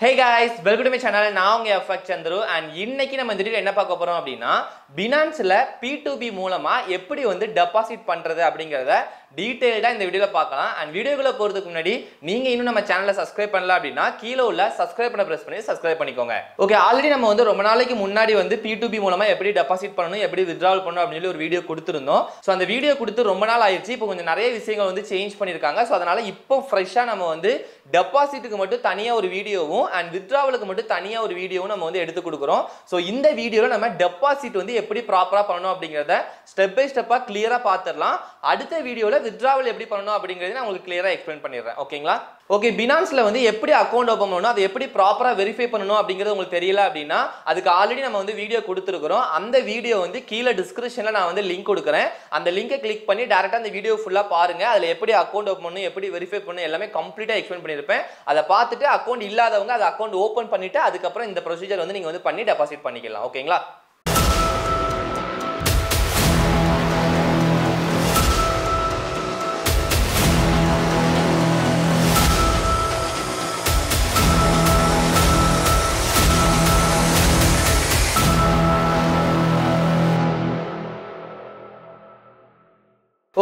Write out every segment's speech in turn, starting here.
Hey guys, welcome to my channel. நான் உங்க FX Chandru and இன்னைக்கு நம்ம இந்த வீடியோல என்ன பார்க்க போறோம் அப்படினா Binanceல P2P மூலமா எப்படி வந்து டெபாசிட் பண்றது அப்படிங்கறத டீடைலா இந்த வீடியோல பார்க்கலாம். and வீடியோக்குள்ள போறதுக்கு முன்னாடி நீங்க இன்னும் நம்ம சேனலை சப்ஸ்கிரைப் பண்ணல அப்படினா கீழ உள்ள சப்ஸ்கிரைப் பண்ண பிரஸ் பண்ணி சப்ஸ்கிரைப் பண்ணிக்கோங்க. ஓகே, ஆல்ரெடி நம்ம வந்து ரொம்ப நாளைக்கு முன்னாடி வந்து P2P மூலமா எப்படி டெபாசிட் பண்ணனும், எப்படி வித்ட்ராவல் பண்ணனும் அப்படினு ஒரு வீடியோ கொடுத்திருந்தோம். சோ அந்த வீடியோ கொடுத்து ரொம்ப நாள் ஆயிருச்சு. இப்போ கொஞ்சம் நிறைய விஷயங்கள் வந்து சேஞ்ச் பண்ணிருக்காங்க. சோ அதனால இப்போ ஃப்ரெஷா நம்ம வந்து டெபாசிட்டுக்கு மட்டும் தனியா ஒரு வீடியோவும் and withdrawalக்கு மட்டும் தனியா ஒரு வீடியோவும் நம்ம வந்து எடுத்து கொடுக்கிறோம். சோ இந்த வீடியோல நம்ம டெபாசிட் வந்து எப்படி ப்ராப்பரா பண்ணனும் அப்படிங்கறத ஸ்டெப் பை ஸ்டெப்பா கிளியரா பாத்துறலாம். அடுத்த வீடியோல withdrawal எப்படி பண்ணனும் அப்படிங்கறதை நான் உங்களுக்கு கிளியரா எக்ஸ்பிளைன் பண்ணிடுறேன். ஓகேங்களா? ஓகே, Binanceல வந்து எப்படி அக்கவுண்ட் ஓபன் பண்ணனும், அதை எப்படி ப்ராப்பரா வெரிஃபை பண்ணனும் அப்படிங்கறது உங்களுக்கு தெரியல அப்படினா அதுக்கு ஆல்ரெடி நம்ம வந்து வீடியோ கொடுத்திருக்கோம். அந்த வீடியோ வந்து கீழ டிஸ்கிரிப்ஷன்ல நான் வந்து லிங்க் கொடுக்கிறேன். அந்த லிங்கை கிளிக் பண்ணி டைரக்டா அந்த வீடியோ ஃபுல்லா பாருங்க. அதுல எப்படி அக்கவுண்ட் ஓபன் பண்ணனும், எப்படி வெரிஃபை பண்ணனும் எல்லாமே கம்ப்ளீட்டா எக்ஸ்பிளைன் பண்ணிருப்பேன். அதை பார்த்துட்டு அக்கவுண்ட் இல்லாதவங்க அதை அக்கவுண்ட் ஓபன் பண்ணிட்டு அதுக்கு அப்புறம் இந்த ப்ரொசீஜர் வந்து நீங்க வந்து பண்ணி டெபாசிட் பண்ணிக்கலாம். ஓகேங்களா?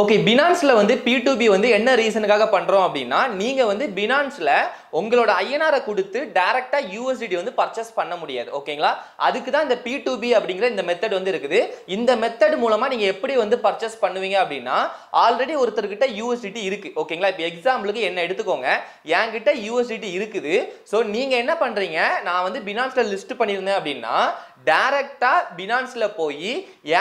ஓகே, Binanceல வந்து P2P வந்து என்ன ரீசனுக்காக பண்றோம் அப்படின்னா நீங்க வந்து Binanceல உங்களோட INR கொடுத்து டைரக்டா USDT வந்து பர்ச்சேஸ் பண்ண முடியாது. ஓகேங்களா? அதுக்கு தான் இந்த P2P அப்படிங்கிற இந்த மெத்தட் வந்து இருக்குது. இந்த மெத்தட் மூலமா நீங்க எப்படி வந்து பர்ச்சேஸ் பண்ணுவீங்க அப்படின்னா ஆல்ரெடி ஒருத்தர்கிட்ட USDT இருக்கு. ஓகேங்களா? இப்போ எக்ஸாம்பிளுக்கு என்ன எடுத்துக்கோங்க, என்கிட்ட USDT இருக்குது. ஸோ நீங்க என்ன பண்றீங்க, நான் வந்து Binanceல லிஸ்ட் பண்ணியிருந்தேன் அப்படின்னா டைரக்டா Binanceல போய்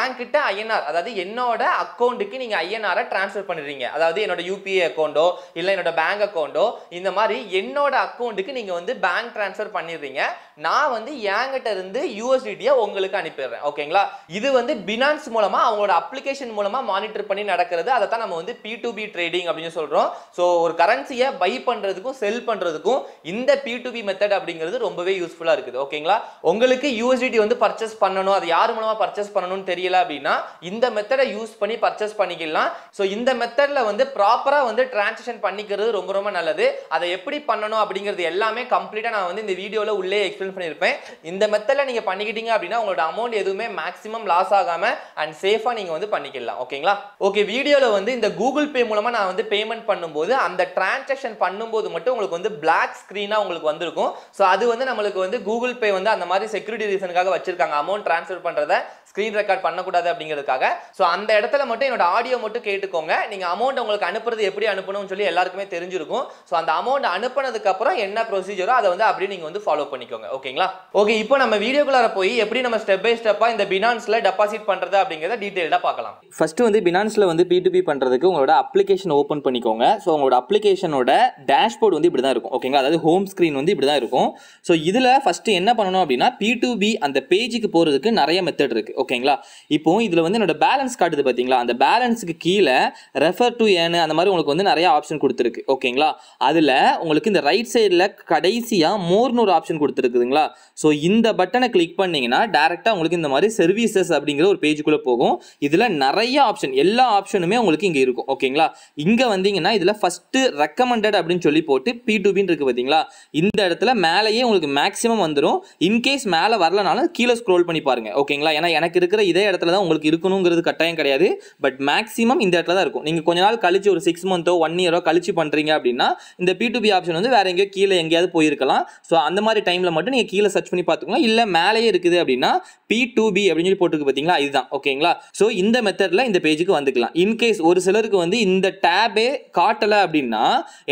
என்கிட்ட INR, அதாவது என்னோட அக்கௌண்ட்டுக்கு நீங்க INR ட்ரான்ஸ்ஃபர் பண்ணிடுறீங்க. அதாவது என்னோட UPI அக்கௌண்டோ இல்ல என்னோட பேங்க் அக்கௌண்டோ இந்த மாதிரி என்னோட அக்கௌண்ட்டுக்கு நீங்க வந்து பேங்க் ட்ரான்ஸ்ஃபர் பண்ணிடுறீங்க. நான் வந்து என்கிட்ட இருந்து USDT உங்களுக்கு அனுப்பிடுறேன். ஓகேங்களா? இது வந்து Binance மூலமா அவங்களோட அப்ளிகேஷன் மூலமா மானிட்டர் பண்ணி நடக்கிறது. அதை தான் நம்ம வந்து P2P ட்ரேடிங் அப்படின்னு சொல்றோம். ஸோ ஒரு கரன்சியை பை பண்றதுக்கும் செல் பண்றதுக்கும் இந்த P2P மெத்தட் அப்படிங்கிறது ரொம்பவே யூஸ்ஃபுல்லா இருக்குது. ஓகேங்களா? உங்களுக்கு USDT வந்து பர்ச்சேஸ் பண்ணணும், அது யார் மூலமா பர்ச்சேஸ் பண்ணணும்னு தெரியல அப்படின்னா இந்த மெத்தடை யூஸ் பண்ணி பர்ச்சேஸ் பண்ணிக்கலாம். சோ இந்த மெத்தட்ல வந்து ப்ராப்பரா வந்து டிரான்சாக்ஷன் பண்ணிக்கிறது ரொம்ப ரொம்ப நல்லது. அதை எப்படி பண்ணணும் அப்படிங்கிறது எல்லாமே கம்ப்ளீட்டா நான் வந்து இந்த வீடியோல உள்ளே எக்ஸ்பிளைன் பண்ணிருப்பேன். இந்த மெத்தட்ல நீங்க பண்ணிக்கிட்டீங்க அப்படின்னா உங்களோட அமௌண்ட் எதுவுமே மேக்ஸிமம் லாஸ் ஆகாம அண்ட் சேஃபா நீங்க வந்து பண்ணிக்கலாம். ஓகேங்களா? ஓகே, வீடியோல வந்து இந்த கூகுள் பே மூலமா நான் வந்து பேமெண்ட் பண்ணும்போது அந்த டிரான்சாக்ஷன் பண்ணும்போது மட்டும் உங்களுக்கு வந்து பிளாக் ஸ்கிரீனா உங்களுக்கு வந்திருக்கும். சோ அது வந்து நம்மளுக்கு வந்து கூகுள் பே வந்து அந்த மாதிரி செக்யூரிட்டி ரீசனுக்காக வச்சிருக்காங்க. அமௌண்ட் ட்ரான்ஸ்ஃபர் பண்றத ஸ்கிரீன் ரெக்கார்ட் பண்ணக்கூடாது அப்படிங்கிறதுக்காக. சோ அந்த இடத்துல மட்டும் என்னோட ஆடியோ மட்டும் கேட்டுக்கோங்க. நீங்க அமௌண்ட் உங்களுக்கு அனுப்புறது எப்படி அனுப்பணும்னு சொல்லி எல்லாருக்குமே தெரிஞ்சிருக்கும். சோ அந்த அமௌண்ட் அனுப்புனதுக்கு அப்புறம் என்ன ப்ரொசீஜரோ அதை வந்து அப்படியே நீங்க வந்து ஃபாலோ பண்ணிக்கோங்க. ஓகேங்களா? ஓகே, இப்போ நம்ம வீடியோக்குள்ளார போய் எப்படி நம்ம ஸ்டெப் பை ஸ்டெப்பா இந்த Binanceல டெபாசிட் பண்றது அப்படிங்கறத டீடைலா பார்க்கலாம். ஃபர்ஸ்ட் வந்து Binanceல வந்து P2P பண்றதுக்கு உங்களோட அப்ளிகேஷன் ஓபன் பண்ணிக்கோங்க. ஸோ உங்களோட அப்ளிகேஷனோட டேஷ்போர்ட் வந்து இப்படி தான் இருக்கும். ஓகேங்களா? அதாவது ஹோம் ஸ்கிரீன் வந்து இப்படி தான் இருக்கும். ஸோ இதுல ஃபர்ஸ்ட் என்ன பண்ணணும் அப்படின்னா P2P அந்த பேஜுக்கு போறதுக்கு நிறைய மெத்தட் இருக்கு. ஓகேங்களா? இப்போ இதுல வந்து என்னோட பேலன்ஸ் காட்டுது பாத்தீங்களா, அந்த பேலன்ஸுக்கு கீழே ரெஃபர் டு ஏர்ன் அந்த மாதிரி உங்களுக்கு வந்து நிறைய ஆப்ஷன் கொடுத்துருக்கு. ஓகேங்களா? அதுல உங்களுக்கு இந்த ரைட் சைடில் கடைசியா மோர்னு ஒரு ஆப்ஷன் கொடுத்துருக்குதுங்களா. ஸோ இந்த பட்டனை கிளிக் பண்ணீங்கன்னா டைரக்டா உங்களுக்கு இந்த மாதிரி சர்வீசஸ் அப்படிங்கிற ஒரு பேஜுக்குள்ள போகும். இதுல நிறைய ஆப்ஷன், எல்லா ஆப்ஷனுமே உங்களுக்கு இங்க இருக்கும். ஓகேங்களா? இங்க வந்தீங்கன்னா இதுல ஃபர்ஸ்ட் ரெக்கமெண்டட் அப்படின்னு சொல்லி போட்டு P2P இருக்கு பாத்தீங்களா, இந்த இடத்துல மேலேயே உங்களுக்கு மேக்ஸிமம் வந்துடும். இன்கேஸ் மேலே வரலனாலும் கீழே ஸ்க்ரோல் பண்ணி பாருங்க. ஓகேங்களா? ஏன்னா எனக்கு இருக்கிற இதே இடத்துல தான் உங்களுக்கு இருக்கணுங்கிறது கட்டாயம் கிடையாது. பட் மேக்ஸிமம் இந்த இடத்துல தான் இருக்கும். நீங்க கொஞ்ச நாள் கழிச்சு ஒரு 6 மந்த்தோ 1 இயரோ கழிச்சு பண்றீங்க அப்படின்னா இந்த P2P ஆப்ஷன் வந்து வேற எங்கேயோ கீழே எங்கேயாவது போயிருக்கலாம். ஸோ அந்த மாதிரி டைம்ல மட்டும் நீங்க கீழே சர்ச் பண்ணி பார்த்துக்கலாம். இல்ல மேலேயே இருக்குது அப்படின்னா P2B அப்படின்னு சொல்லி போட்டுருக்கு பாத்தீங்களா, இதுதான். ஓகேங்களா? ஸோ இந்த மெத்தட்ல இந்த பேஜுக்கு வந்துக்கலாம். இன்கேஸ் ஒரு சிலருக்கு வந்து இந்த டேபே காட்டல அப்படின்னா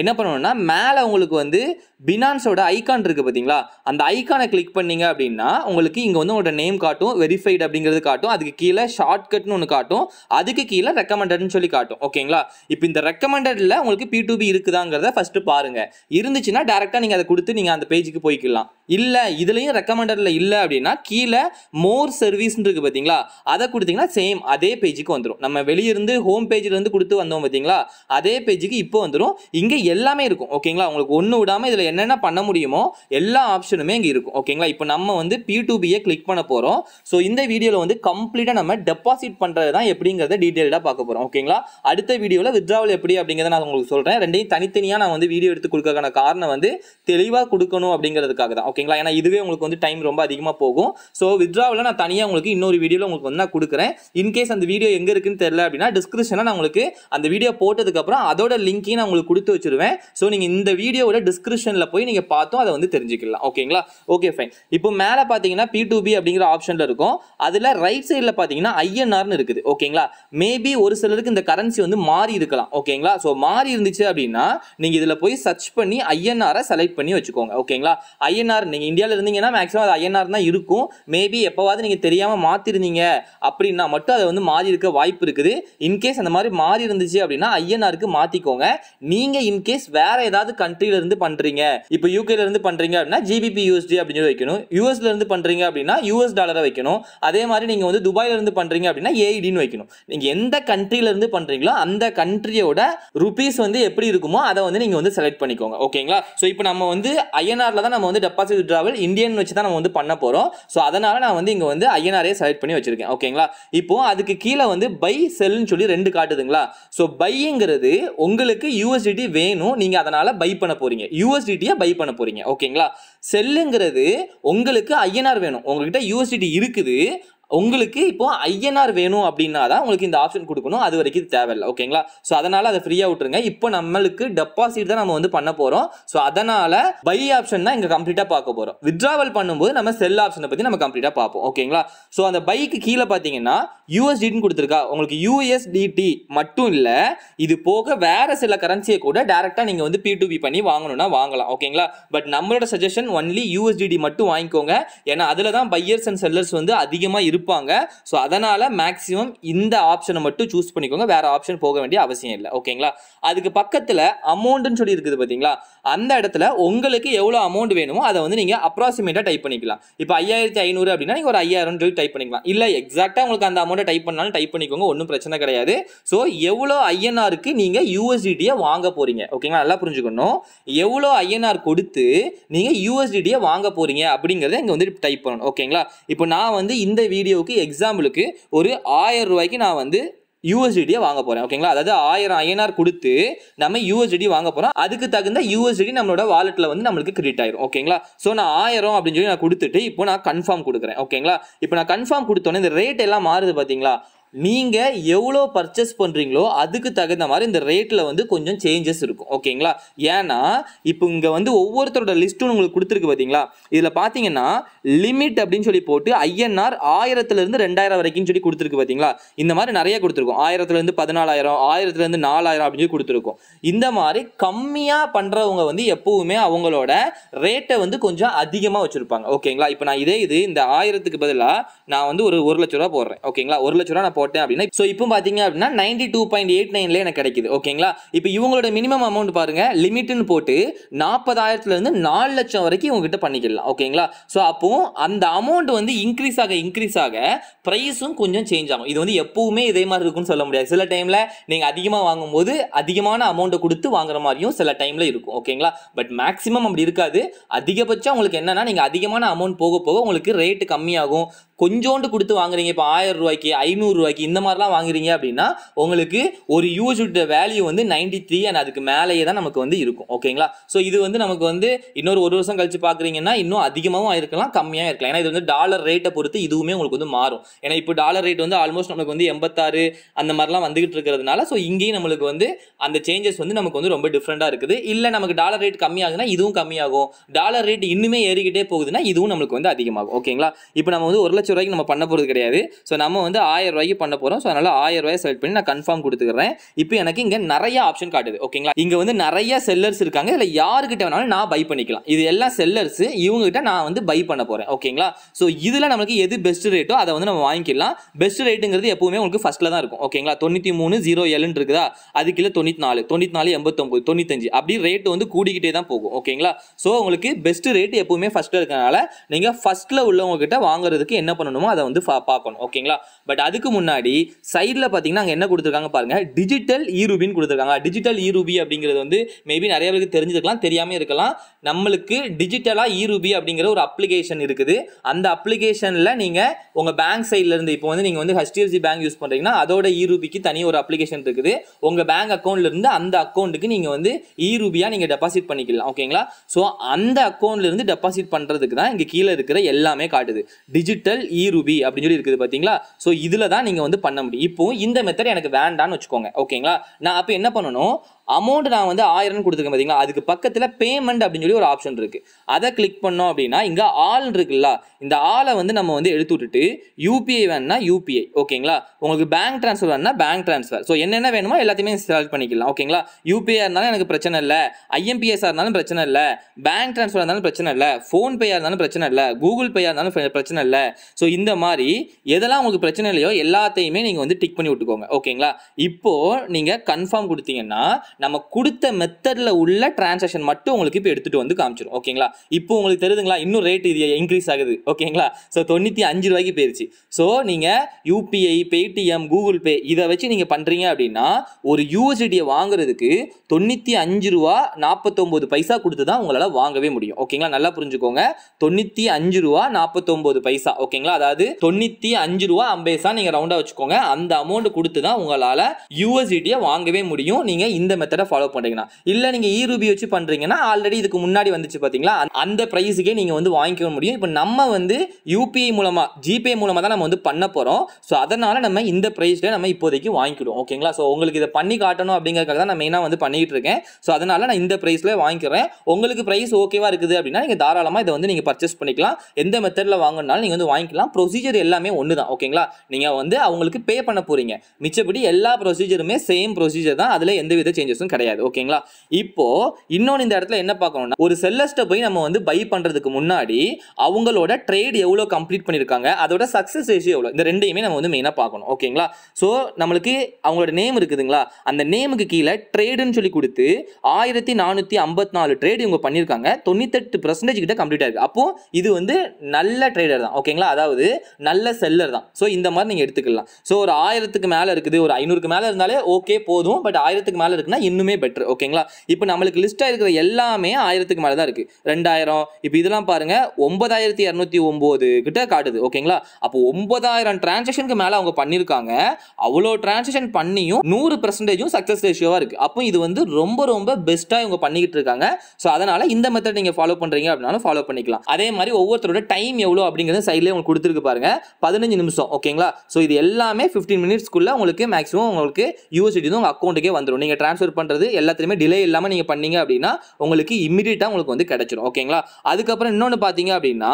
என்ன பண்ணணும்னா மேலே உங்களுக்கு வந்து Binanceோட ஐகான் இருக்கு பாத்தீங்களா, அந்த ஐகானை கிளிக் பண்ணீங்க அப்படின்னா உங்களுக்கு இங்க வந்து உங்களோட நேம் காட்டும், வெரிஃபைட் அப்படிங்கிறது காட்டும், அதுக்கு கீழே ஷார்ட்கட்னு ஒன்று காட்டும், அதுக்கு கீழே ரெக்கமெண்டட்னு சொல்லி காட்டும். ஓகேங்களா? இப்போ இந்த ரெக்கமெண்டட்ல உங்களுக்கு P2P இருக்குதாங்கிறத ஃபர்ஸ்ட் பாருங்க. இருந்துச்சுன்னா டைரக்டா நீங்க அதை கொடுத்து நீங்க அந்த பேஜுக்கு போய்க்கலாம். இல்ல இதுலயும் ரெக்கமெண்டட்ல இல்ல அப்படின்னா கீழே மோர் சர்வீஸ் இருக்கு பாத்தீங்களா, அதை கொடுத்தீங்கன்னா சேம் அதே பேஜுக்கு வந்துடும். நம்ம வெளியிருந்து ஹோம் பேஜ்ல இருந்து கொடுத்து வந்தோம் பாத்தீங்களா, அதே பேஜுக்கு இப்போ வந்துடும். இங்க எல்லாமே இருக்கும். ஓகேங்களா? உங்களுக்கு ஒண்ணு விடாம இதுல என்னென்ன பண்ண முடியுமோ எல்லா ஆப்ஷனுமே இங்க இருக்கும். ஓகேங்களா? இப்போ நம்ம வந்து P2P கிளிக் பண்ண போகிறோம். ஸோ இந்த வீடியோவில் வந்து கம்ப்ளீட்டாக நம்ம டெபாசிட் பண்ணுறது தான் எப்படிங்கிறத டீட்டெயிலாக பார்க்க போகிறோம். ஓகேங்களா? அடுத்த வீடியோவில் வித்ட்ராவல் எப்படி அப்படிங்கிறத நான் உங்களுக்கு சொல்கிறேன். ரெண்டையும் தனித்தனியாக நான் வந்து வீடியோ எடுத்து கொடுக்கறதுக்கான காரணம் வந்து தெளிவாக கொடுக்கணும் அப்படிங்கிறதுக்காக தான். ஓகேங்களா? ஏன்னா இதுவே உங்களுக்கு வந்து டைம் ரொம்ப அதிகமாக போகும். ஸோ வித்ட்ராவலை நான் தனியாக உங்களுக்கு இன்னொரு வீடியோவில் உங்களுக்கு வந்து நான் கொடுக்குறேன். இன்கேஸ் அந்த வீடியோ எங்கே இருக்குன்னு தெரியல அப்படின்னா டிஸ்கிரிப்ஷனில் நான் உங்களுக்கு அந்த வீடியோ போட்டதுக்கப்புறம் அதோட லிங்கையும் நான் உங்களுக்கு கொடுத்து வச்சிருவேன். ஸோ நீங்கள் இந்த வீடியோவோட டிஸ்கிரிப்ஷனில் போய் நீங்கள் பார்த்தோம் அதை வந்து தெரிஞ்சுக்கலாம். ஓகேங்களா? Okay fine. இப்போ மேலே பார்த்தீங்கன்னா P2B அப்படிங்கிற ஆப்ஷனில் இருக்கும். அதில் ரைட் சைடில் பார்த்தீங்கன்னா INRனு இருக்குது. ஓகேங்களா? மேபி ஒரு சிலருக்கு இந்த கரன்சி வந்து மாறி இருக்கலாம். ஓகேங்களா? ஸோ மாறி இருந்துச்சு அப்படின்னா நீங்கள் இதில் போய் சர்ச் பண்ணி INRஐ செலக்ட் பண்ணி வச்சுக்கோங்க. ஓகேங்களா? INR நீங்கள் இந்தியாவில் இருந்தீங்கன்னா மேக்ஸிமம் அது INR தான் இருக்கும். மேபி எப்போவாது நீங்கள் தெரியாமல் மாற்றிருந்தீங்க அப்படின்னா மட்டும் அதை வந்து மாறி இருக்க வாய்ப்பு இருக்குது. இன்கேஸ் அந்த மாதிரி மாறி இருந்துச்சு அப்படின்னா INRக்கு மாற்றிக்கோங்க. நீங்கள் இன்கேஸ் வேற ஏதாவது கண்ட்ரில இருந்து பண்ணுறீங்க, இப்போ யூகேல இருந்து பண்ணுறீங்க அப்படின்னா GBP USD அப்படின்னு வைக்கணும். யூஎஸ்ல இருந்து பண்ணுறீங்க அப்படின்னா US டாலரை வைக்கணும். அதே மாதிரி நீங்கள் வந்து துபாயில இருந்து பண்ணுறீங்க அப்படின்னா AEDன்னு வைக்கணும். நீங்கள் எந்த கண்ட்ரில இருந்து பண்ணுறீங்களோ அந்த கண்ட்ரியோட ருபீஸ் வந்து எப்படி இருக்குமோ அதை வந்து நீங்கள் வந்து செலக்ட் பண்ணிக்கோங்க. ஓகேங்களா? ஸோ இப்போ நம்ம வந்து INRல தான் நம்ம வந்து டெபாசிட் வித்ட்ராவல் இந்தியன் வச்சு தான் நம்ம வந்து பண்ண போகிறோம். ஸோ அதனால நான் வந்து இங்கே வந்து INRஐ செலக்ட் பண்ணி வச்சிருக்கேன். ஓகேங்களா? இப்போ அதுக்கு கீழே வந்து பை செல்னு சொல்லி ரெண்டு காட்டுதுங்களா? ஸோ பைங்கிறது உங்களுக்கு USDT வேணும், நீங்கள் அதனால பை பண்ண போறீங்க, USDT பை பண்ண போறீங்க. ஓகேங்களா? செல்லுங்கிறது உங்களுக்கு INR வேணும், உங்ககிட்ட USDT இருக்குது, உங்களுக்கு இப்போ INR வேணும் அப்படின்னா தான் உங்களுக்கு இந்த ஆப்ஷன் கொடுக்கணும். அது வரைக்கும் இது தேவையில்லை. ஓகேங்களா? ஸோ அதனால அதை ஃப்ரீயாக விட்டுருங்க. இப்போ நம்மளுக்கு டெபாசிட் தான் நம்ம வந்து பண்ண போகிறோம். ஸோ அதனால பை ஆப்ஷன் தான் இங்கே கம்ப்ளீட்டாக பார்க்க போகிறோம். வித்ட்ராவல் பண்ணும்போது நம்ம செல் ஆப்ஷனை பற்றி நம்ம கம்ப்ளீட்டாக பார்ப்போம். ஓகேங்களா? ஸோ அந்த பைக்கு கீழே பார்த்தீங்கன்னா USDTன்னு கொடுத்துருக்கா. உங்களுக்கு USDT மட்டும் இல்லை, இது போக வேற சில கரன்சியை கூட டேரெக்டாக நீங்கள் வந்து P2B பண்ணி வாங்கணும்னா வாங்கலாம். ஓகேங்களா? பட் நம்மளோட சஜஷன் ஒன்லி USDT மட்டும் வாங்கிக்கோங்க. ஏன்னா அதில் தான் பையர்ஸ் அண்ட் செல்லர்ஸ் வந்து அதிகமாக இருப்பாங்க. ஸோ அதனால மேக்ஸிமம் இந்த ஆப்ஷனை மட்டும் சூஸ் பண்ணிக்கோங்க, வேற ஆப்ஷன் போக வேண்டிய அவசியம் இல்லை. ஓகேங்களா? அதுக்கு பக்கத்தில் அமௌண்ட்னு சொல்லி இருக்குது பார்த்தீங்களா? அந்த இடத்துல உங்களுக்கு எவ்வளோ அமௌண்ட் வேணுமோ அதை வந்து நீங்கள் அப்ராக்சிமேட்டாக டைப் பண்ணிக்கலாம். இப்போ 5500 அப்படின்னா நீங்கள் ஒரு 5000 சொல்லி டைப் பண்ணிக்கலாம். இல்லை எக்ஸாக்டாக உங்களுக்கு அந்த அமௌண்ட்டை டைப் பண்ணாலும் டைப் பண்ணிக்கோங்க, ஒன்றும் பிரச்சனை கிடையாது. ஸோ எவ்வளோ INRக்கு நீங்கள் USDT வாங்க போறீங்க, ஓகேங்களா? நல்லா புரிஞ்சுக்கணும். எவ்வளோ INR கொடுத்து நீங்கள் USDT வாங்க போறீங்க அப்படிங்கிறத இங்கே வந்து டைப் பண்ணணும். ஓகேங்களா? இப்போ நான் வந்து இந்த வீடியோவுக்கு எக்ஸாம்பிளுக்கு ஒரு 1000 ரூபாய்க்கு நான் வந்து USDT வாங்க போறேன். ஓகேங்களா? அதாவது 1000 INR கொடுத்து நம்ம USDT வாங்க போறோம். அதுக்கு தகுந்த USDT நம்மளோட வாலெட்ல வந்து நம்மளுக்கு கிரெடிட் ஆயிரும். ஓகேங்களா? ஸோ நான் 1000 அப்படின்னு சொல்லி நான் கொடுத்துட்டு இப்போ நான் கன்ஃபார்ம் கொடுக்குறேன். ஓகேங்களா? இப்போ நான் கன்ஃபார்ம் கொடுத்தோன்னே இந்த ரேட் எல்லாம் மாறுது பார்த்தீங்களா? நீங்க எவ்வளோ பர்ச்சேஸ் பண்றீங்களோ அதுக்கு தகுந்த மாதிரி இந்த ரேட்ல வந்து கொஞ்சம் சேஞ்சஸ் இருக்கும். ஓகேங்களா? ஏன்னா இப்போ இங்க வந்து ஒவ்வொருத்தரோட லிஸ்ட்டும் உங்களுக்கு கொடுத்துருக்கு பார்த்தீங்களா? இதுல பாத்தீங்கன்னா லிமிட் அப்படின்னு சொல்லி போட்டு INR 1000 இருந்து 2000 வரைக்கும் சொல்லி கொடுத்துருக்கு பார்த்தீங்களா? இந்த மாதிரி நிறைய கொடுத்துருக்கும். 1000 இருந்து 14000, 1000 இருந்து 4000 அப்படின்னு சொல்லி கொடுத்துருக்கும். இந்த மாதிரி கம்மியா பண்றவங்க வந்து எப்பவுமே அவங்களோட ரேட்டை வந்து கொஞ்சம் அதிகமா வச்சிருப்பாங்க. ஓகேங்களா? இப்போ நான் இது இந்த 1000க்கு பதிலா நான் வந்து ஒரு 1 லட்ச ரூபா போடுறேன். ஓகேங்களா? 1 லட்ச ரூபா நான் போட்டேன் அப்படின்னா ஸோ இப்போ பாத்தீங்க அப்படின்னா 92.89ல எனக்கு கிடைக்குது. ஓகேங்களா? இப்போ இவங்களோட மினிமம் அமௌண்ட் பாருங்க, லிமிட்னு போட்டு 40,000 இருந்து 4 லட்சம் வரைக்கும் உங்ககிட்ட பண்ணிக்கலாம். ஓகேங்களா? ஸோ அப்போ அந்த அமௌண்ட் வந்து இன்க்ரீஸ் ஆக பிரைஸும் கொஞ்சம் சேஞ்ச் ஆகும். இது வந்து எப்பவுமே இதே மாதிரி இருக்கும்னு சொல்ல முடியாது. சில டைம்ல நீங்க அதிகமாக வாங்கும்போது அதிகமான அமௌண்ட்டை கொடுத்து வாங்குற மாதிரியும் சில டைம்ல இருக்கும். ஓகேங்களா? பட் மேக்ஸிமம் அப்படி இருக்காது. அதிகபட்சம் உங்களுக்கு என்னன்னா நீங்க அதிகமான அமௌண்ட் போக போக உங்களுக்கு ரேட் கம்மியாகும். கொஞ்சோண்டு கொடுத்து வாங்குறீங்க, இப்போ 1000 ரூபாய்க்கு 500 ரூபாய்க்கு இந்த மாதிரிலாம் வாங்குறீங்க அப்படின்னா உங்களுக்கு ஒரு USDT வேல்யூ வந்து 93 அண்ட் அதுக்கு மேலேயே தான் நமக்கு வந்து இருக்கும். ஓகேங்களா? ஸோ இது வந்து நமக்கு வந்து இன்னொரு 1 வருஷம் கழிச்சு பார்க்குறீங்கன்னா இன்னும் அதிகமாகவும் இருக்கலாம், கம்மியாக இருக்கலாம். ஏன்னா இது வந்து டாலர் ரேட்டை பொறுத்து இதுவுமே உங்களுக்கு வந்து மாறும். ஏன்னா இப்போ டாலர் ரேட் வந்து ஆல்மோஸ்ட் நமக்கு வந்து 86 அந்த மாதிரிலாம் வந்துகிட்டு இருக்கிறதுனால ஸோ இங்கேயும் நம்மளுக்கு வந்து அந்த சேஞ்சஸ் வந்து நமக்கு வந்து ரொம்ப டிஃப்ரெண்டாக இருக்குது. இல்லை நமக்கு டாலர் ரேட் கம்மியாகுதுன்னா இதுவும் கம்மியாகும், டாலர் ரேட் இன்னுமே ஏறிக்கிட்டே போகுதுன்னா இதுவும் நம்மளுக்கு வந்து அதிகமாகும். ஓகேங்களா? இப்போ நம்ம வந்து 1 லட்சம் ரூபாய்க்கு நம்ம பண்ண போகிறது கிடையாது. ஸோ நம்ம வந்து 1000 ரூபாய்க்கு பண்ண போகிறோம். ஸோ அதனால 1000 ரூபாய் செலக்ட் பண்ணி நான் கன்ஃபார்ம் கொடுத்துக்கிறேன். இப்போ எனக்கு இங்கே நிறைய ஆப்ஷன் காட்டுது. ஓகேங்களா? இங்கே வந்து நிறைய செல்லர்ஸ் இருக்காங்க. இதில் யாருக்கிட்ட வேணாலும் நான் பை பண்ணிக்கலாம். இது எல்லாம் செல்லர்ஸ், இவங்ககிட்ட நான் வந்து பை பண்ண போகிறேன். ஓகேங்களா? ஸோ இதில் நமக்கு எது பெஸ்ட் ரேட்டோ அதை வந்து நம்ம வாங்கிக்கலாம். பெஸ்ட் ரேட்டுங்கிறது எப்பவுமே உங்களுக்கு ஃபர்ஸ்ட்ல தான் இருக்கும். ஓகேங்களா? 93.07 இருக்குதா, அது கீழே 94, 94, 89, 95 அப்படி ரேட் வந்து கூடிக்கிட்டே தான் போகும். ஓகேங்களா? ஸோ உங்களுக்கு பெஸ்ட் ரேட் எப்பவுமே ஃபர்ஸ்ட்ல இருக்கனால நீங்கள் ஃபர்ஸ்ட்ல உள்ளவங்க கிட்ட வாங்குறதுக்கு என்ன பண்ணணுமோ அதை வந்து பார்க்கணும். ஓகேங்களா? பட் அதுக்கு முன்னாடி முன்னாடி சைடில் பார்த்தீங்கன்னா அங்கே என்ன கொடுத்துருக்காங்க பாருங்க, டிஜிட்டல் இ-ரூபின்னு கொடுத்துருக்காங்க. டிஜிட்டல் இ-ரூபி அப்படிங்கிறது வந்து மேபி நிறைய பேருக்கு தெரிஞ்சிருக்கலாம், தெரியாமல் இருக்கலாம். நம்மளுக்கு டிஜிட்டலாக இ-ரூபி அப்படிங்கிற ஒரு அப்ளிகேஷன் இருக்குது. அந்த அப்ளிகேஷனில் நீங்கள் உங்கள் பேங்க் சைடில் இருந்து இப்போ வந்து நீங்கள் வந்து HDFC பேங்க் யூஸ் பண்ணுறீங்கன்னா அதோட இ-ரூபிக்கு தனி ஒரு அப்ளிகேஷன் இருக்குது. உங்கள் பேங்க் அக்கௌண்ட்ல இருந்து அந்த அக்கௌண்ட்டுக்கு நீங்கள் வந்து இ-ரூபியாக நீங்கள் டெபாசிட் பண்ணிக்கலாம். ஓகேங்களா? ஸோ அந்த அக்கௌண்ட்ல இருந்து டெபாசிட் பண்ணுறதுக்கு தான் இங்கே கீழே இருக்கிற எல்லாமே காட்டுது. டிஜிட்டல் இ-ரூபி அப்படின்னு சொல்லி இருக்குது பார்த்தீங்களா? ஸோ இதில் தான் நீங்கள் வந்து பண்ண முடியும். இப்போ இந்த மெத்தட் எனக்கு வேண்டான்னு வச்சுக்கோங்க. ஓகேங்களா? நான் அப்போ என்ன பண்ணணும், அமௌண்ட் நான் வந்து 1000 கொடுத்துருக்கேன் பார்த்தீங்களா, அதுக்கு பக்கத்தில் பேமெண்ட் அப்படின்னு சொல்லி ஒரு ஆப்ஷன் இருக்குது. அதை கிளிக் பண்ணோம் அப்படின்னா இங்கே ஆல் இருக்குல்ல, இந்த ஆளை வந்து நம்ம வந்து எடுத்து விட்டுட்டு யூபிஐ வேணும்னா யூபிஐ, ஓகேங்களா, உங்களுக்கு பேங்க் ட்ரான்ஸ்ஃபர் வேணும்னா பேங்க் ட்ரான்ஸ்ஃபர். ஸோ என்னென்ன வேணுமோ எல்லாத்தையுமே செலக்ட் பண்ணிக்கலாம். ஓகேங்களா? யூபிஐ இருந்தாலும் எனக்கு பிரச்சனை இல்லை, ஐஎம்பிஎஸ்ஸாக இருந்தாலும் பிரச்சனை இல்லை, பேங்க் ட்ரான்ஸ்ஃபர் இருந்தாலும் பிரச்சனை இல்லை, ஃபோன்பேயாக இருந்தாலும் பிரச்சனை இல்லை, கூகுள் பேயாக இருந்தாலும் பிரச்சனை இல்லை. ஸோ இந்த மாதிரி எதெல்லாம் உங்களுக்கு பிரச்சனை இல்லையோ எல்லாத்தையுமே நீங்கள் வந்து டிக் பண்ணி விட்டுக்கோங்க. ஓகேங்களா? இப்போது நீங்கள் கன்ஃபார்ம் கொடுத்தீங்கன்னா நம்ம கொடுத்த மெத்தடில் உள்ள டிரான்சாக்ஷன் மட்டும் உங்களுக்கு இப்போ எடுத்துகிட்டு வந்து காமிச்சிடும். ஓகேங்களா? இப்போ உங்களுக்கு தெரியுதுங்களா, இன்னும் ரேட் இது இன்க்ரீஸ் ஆகுது. ஓகேங்களா? ஸோ 95 ரூபாய்க்கு போயிருச்சு. ஸோ நீங்கள் யூபிஐ, பேடிஎம், கூகுள் பே இதை வச்சு நீங்கள் பண்ணுறீங்க அப்படின்னா ஒரு யூஎஸ்டியை வாங்குறதுக்கு 95 ரூபா 49 பைசா கொடுத்து தான் உங்களால் வாங்கவே முடியும். ஓகேங்களா? நல்லா புரிஞ்சுக்கோங்க, 95 ரூபா 49 பைசா. ஓகேங்களா? அதாவது 95 ரூபா 50 பைசா நீங்கள் ரவுண்டாக வச்சுக்கோங்க. அந்த அமௌண்ட் கொடுத்து தான் உங்களால் யூஎஸ்டியை வாங்கவே முடியும். நீங்கள் இந்த மெத்தடை ஃபாலோ பண்றீங்கன்னா. இல்ல நீங்க இ-ரூபி வச்சு பண்றீங்கன்னா ஆல்ரெடி இதுக்கு முன்னாடி வந்துச்சு பாத்தீங்களா, அந்த பிரைஸுக்கே நீங்க வந்து வாங்கிக்க முடியும். இப்போ நம்ம வந்து யூபிஐ மூலமா, ஜிபே மூலமா தான் நம்ம வந்து பண்ண போறோம். ஸோ அதனால நம்ம இந்த பிரைஸ்ல நம்ம இப்போதைக்கு வாங்கிக்கிடுவோம். ஓகேங்களா? ஸோ உங்களுக்கு இதை பண்ணி காட்டணும் அப்படிங்கிறதுக்காக தான் நான் மெயினாக வந்து பண்ணிட்டு இருக்கேன். ஸோ அதனால நான் இந்த பிரைஸ்ல வாங்கிக்கிறேன். உங்களுக்கு பிரைஸ் ஓகேவா இருக்குது அப்படின்னா நீங்க தாராளமா இதை வந்து நீங்க பர்ச்சேஸ் பண்ணிக்கலாம். எந்த மெத்தட்ல வாங்கணும்னாலும் நீங்க வந்து வாங்கிக்கலாம். ப்ரொசீஜர் எல்லாமே ஒன்று தான். ஓகேங்களா? நீங்க வந்து அவங்களுக்கு பே பண்ண போறீங்க, மிச்சப்படி எல்லா ப்ரொசீஜருமே சேம் ப்ரொசீஜர் தான், அதுல எந்த வித சேஞ்சஸும் கிடையாது. ஓகேங்களா? இப்போ இன்னொன்று இந்த இடத்துல என்ன பார்க்கணும்னா, ஒரு செல்லர்ஸ்ட போய் நம்ம வந்து பை பண்றதுக்கு முன்னாடி அவங்களோட ட்ரேட் எவ்வளவு கம்ப்ளீட் பண்ணிருக்காங்க, அதோட சக்சஸ் ரேஷியோ எவ்வளவு, இந்த ரெண்டையுமே நம்ம வந்து மெயினா பார்க்கணும். ஓகேங்களா? ஸோ நம்மளுக்கு அவங்களோட நேம் இருக்குதுங்களா, அந்த நேமுக்கு கீழே ட்ரேடுன்னு சொல்லி கொடுத்து 1454 ட்ரேட் இவங்க பண்ணியிருக்காங்க, 98% கிட்ட கம்ப்ளீட் ஆயிருக்கு. அப்போ இது வந்து நல்ல ட்ரேடர் தான். ஓகேங்களா? அதாவது நல்ல செல்லர் தான். ஸோ இந்த மாதிரி நீங்க எடுத்துக்கலாம். ஸோ ஒரு 1000க்கு மேல இருக்குது, ஒரு 500க்கு மேல இருந்தாலே ஓகே போதும். பட் 1000க்கு மேல இருக்குன்னா இன்னுமே பெட்டர். ஓகேங்களா? இப்போ நம்மளுக்கு லிஸ்டா இருக்கிற எல்லாமே 1000க்கு மேல தான் இருக்கு. 2000 இப்போ இதெல்லாம் பாருங்க 9209 கிட்ட காட்டுது. ஓகேங்களா? அப்போ 9000 டிரான்சாக்ஷனுக்கு மேல அவங்க பண்ணிருக்காங்க. அவ்வளோ டிரான்சாக்ஷன் பண்ணியும் 100% சக்சஸ் ரேஷியோவா இருக்கு. அப்போ இது வந்து ரொம்ப ரொம்ப பெஸ்டா இவங்க பண்ணிக்கிட்டு இருக்காங்க. ஸோ அதனால இந்த மெத்தட் நீங்க ஃபாலோ பண்றீங்க அப்படின்னாலும் ஃபாலோ பண்ணிக்கலாம். அதே மாதிரி ஒவ்வொருத்தரோட டைம் எவ்வளோ அப்படிங்கிறது சைட்லேயே உங்களுக்கு கொடுத்துருக்கு பாருங்க, 15 நிமிஷம். ஓகேங்களா? ஸோ இது எல்லாமே 15 மினிட்ஸ்க்குள்ள உங்களுக்கு மேக்ஸிமம் உங்களுக்கு யூஎஸ்டி உங்க அக்கௌண்ட்டுக்கே வந்துடும். நீங்க டிரான்ஸ்ஃபர் பண்றது எல்லாத்துலயுமே டிலே இல்லாம நீங்க பண்ணீங்க அப்படின்னா உங்களுக்கு இமிடியேட்டா உங்களுக்கு வந்து கிடைச்சிடும். ஓகேங்களா? அதுக்கப்புறம் இன்னொன்று பார்த்தீங்க அப்படின்னா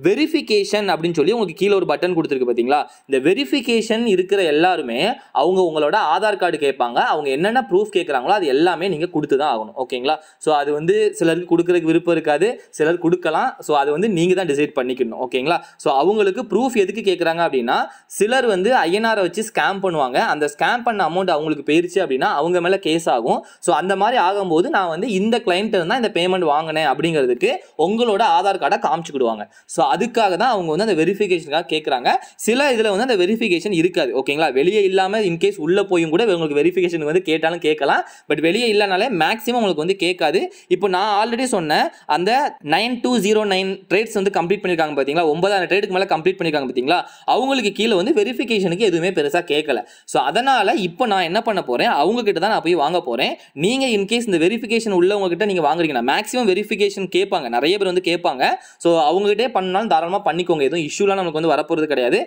வெரிஃபிகேஷன் அப்படின்னு சொல்லி உங்களுக்கு கீழே ஒரு பட்டன் கொடுத்துருக்கு பார்த்தீங்களா, இந்த வெரிஃபிகேஷன் இருக்கிற எல்லாருமே அவங்க உங்களோட ஆதார் கார்டு கேட்பாங்க. அவங்க என்னென்ன ப்ரூஃப் கேட்குறாங்களோ அது எல்லாமே நீங்கள் கொடுத்து தான் ஆகணும். ஓகேங்களா? ஸோ அது வந்து சிலருக்கு கொடுக்குறதுக்கு விருப்பம் இருக்காது, சிலர் கொடுக்கலாம். ஸோ அது வந்து நீங்கள் தான் டிசைட் பண்ணிக்கணும். ஓகேங்களா? ஸோ அவங்களுக்கு ப்ரூஃப் எதுக்கு கேட்குறாங்க அப்படின்னா, சிலர் வந்து ஐஎன்ஆரை வச்சு ஸ்கேம் பண்ணுவாங்க. அந்த ஸ்கேம் பண்ண அமௌண்ட் அவங்களுக்கு போயிருச்சு அப்படின்னா அவங்க மேலே கேஸ் ஆகும். ஸோ அந்த மாதிரி ஆகும்போது நான் வந்து இந்த கிளைண்ட் தான் இந்த பேமெண்ட் வாங்கினேன் அப்படிங்கிறதுக்கு உங்களோட ஆதார் கார்டை காமிச்சுக்கிடுவாங்க. ஸோ அதுக்காக தான் அவங்க வந்து அந்த வெரிஃபிகேஷனுக்காக கேட்குறாங்க. சில இதில் வந்து அந்த வெரிஃபிகேஷன் இருக்காது. ஓகேங்களா? வெளியே இல்லாமல் இன்கேஸ் உள்ளே போயும் கூட உங்களுக்கு வெரிஃபிகேஷன் வந்து கேட்டாலும் கேட்கலாம். பட் வெளியே இல்லைனாலே மேக்ஸிமம் உங்களுக்கு வந்து கேட்காது. இப்போ நான் ஆல்ரெடி சொன்னேன் அந்த 9209 ட்ரேட்ஸ் வந்து கம்ப்ளீட் பண்ணியிருக்காங்க பார்த்தீங்களா, 9000 ட்ரேடுக்கு மேலே கம்ப்ளீட் பண்ணியிருக்காங்க பார்த்தீங்களா, அவங்களுக்கு கீழே வந்து வெரிஃபிகேஷனுக்கு எதுவுமே பெருசாக கேட்கல. ஸோ அதனால் இப்போ நான் என்ன பண்ண போகிறேன், அவங்க கிட்ட தான் நான் போய் வாங்க போகிறேன். நீங்கள் இன்கேஸ் இந்த வெரிஃபிகேஷன் உள்ளவங்க கிட்ட நீங்கள் வாங்குறீங்கன்னா மேக்ஸிமம் வெரிஃபிகேஷன் கேட்பாங்க, நிறைய பேர் வந்து கேட்பாங்க. ஸோ அவங்ககிட்டே பண்ணாலும் தாராளமாக பண்ணிக்கோங்க, எதுவும் இஷ்யூலாம் நமக்கு வந்து வரப்போகிறது கிடையாது.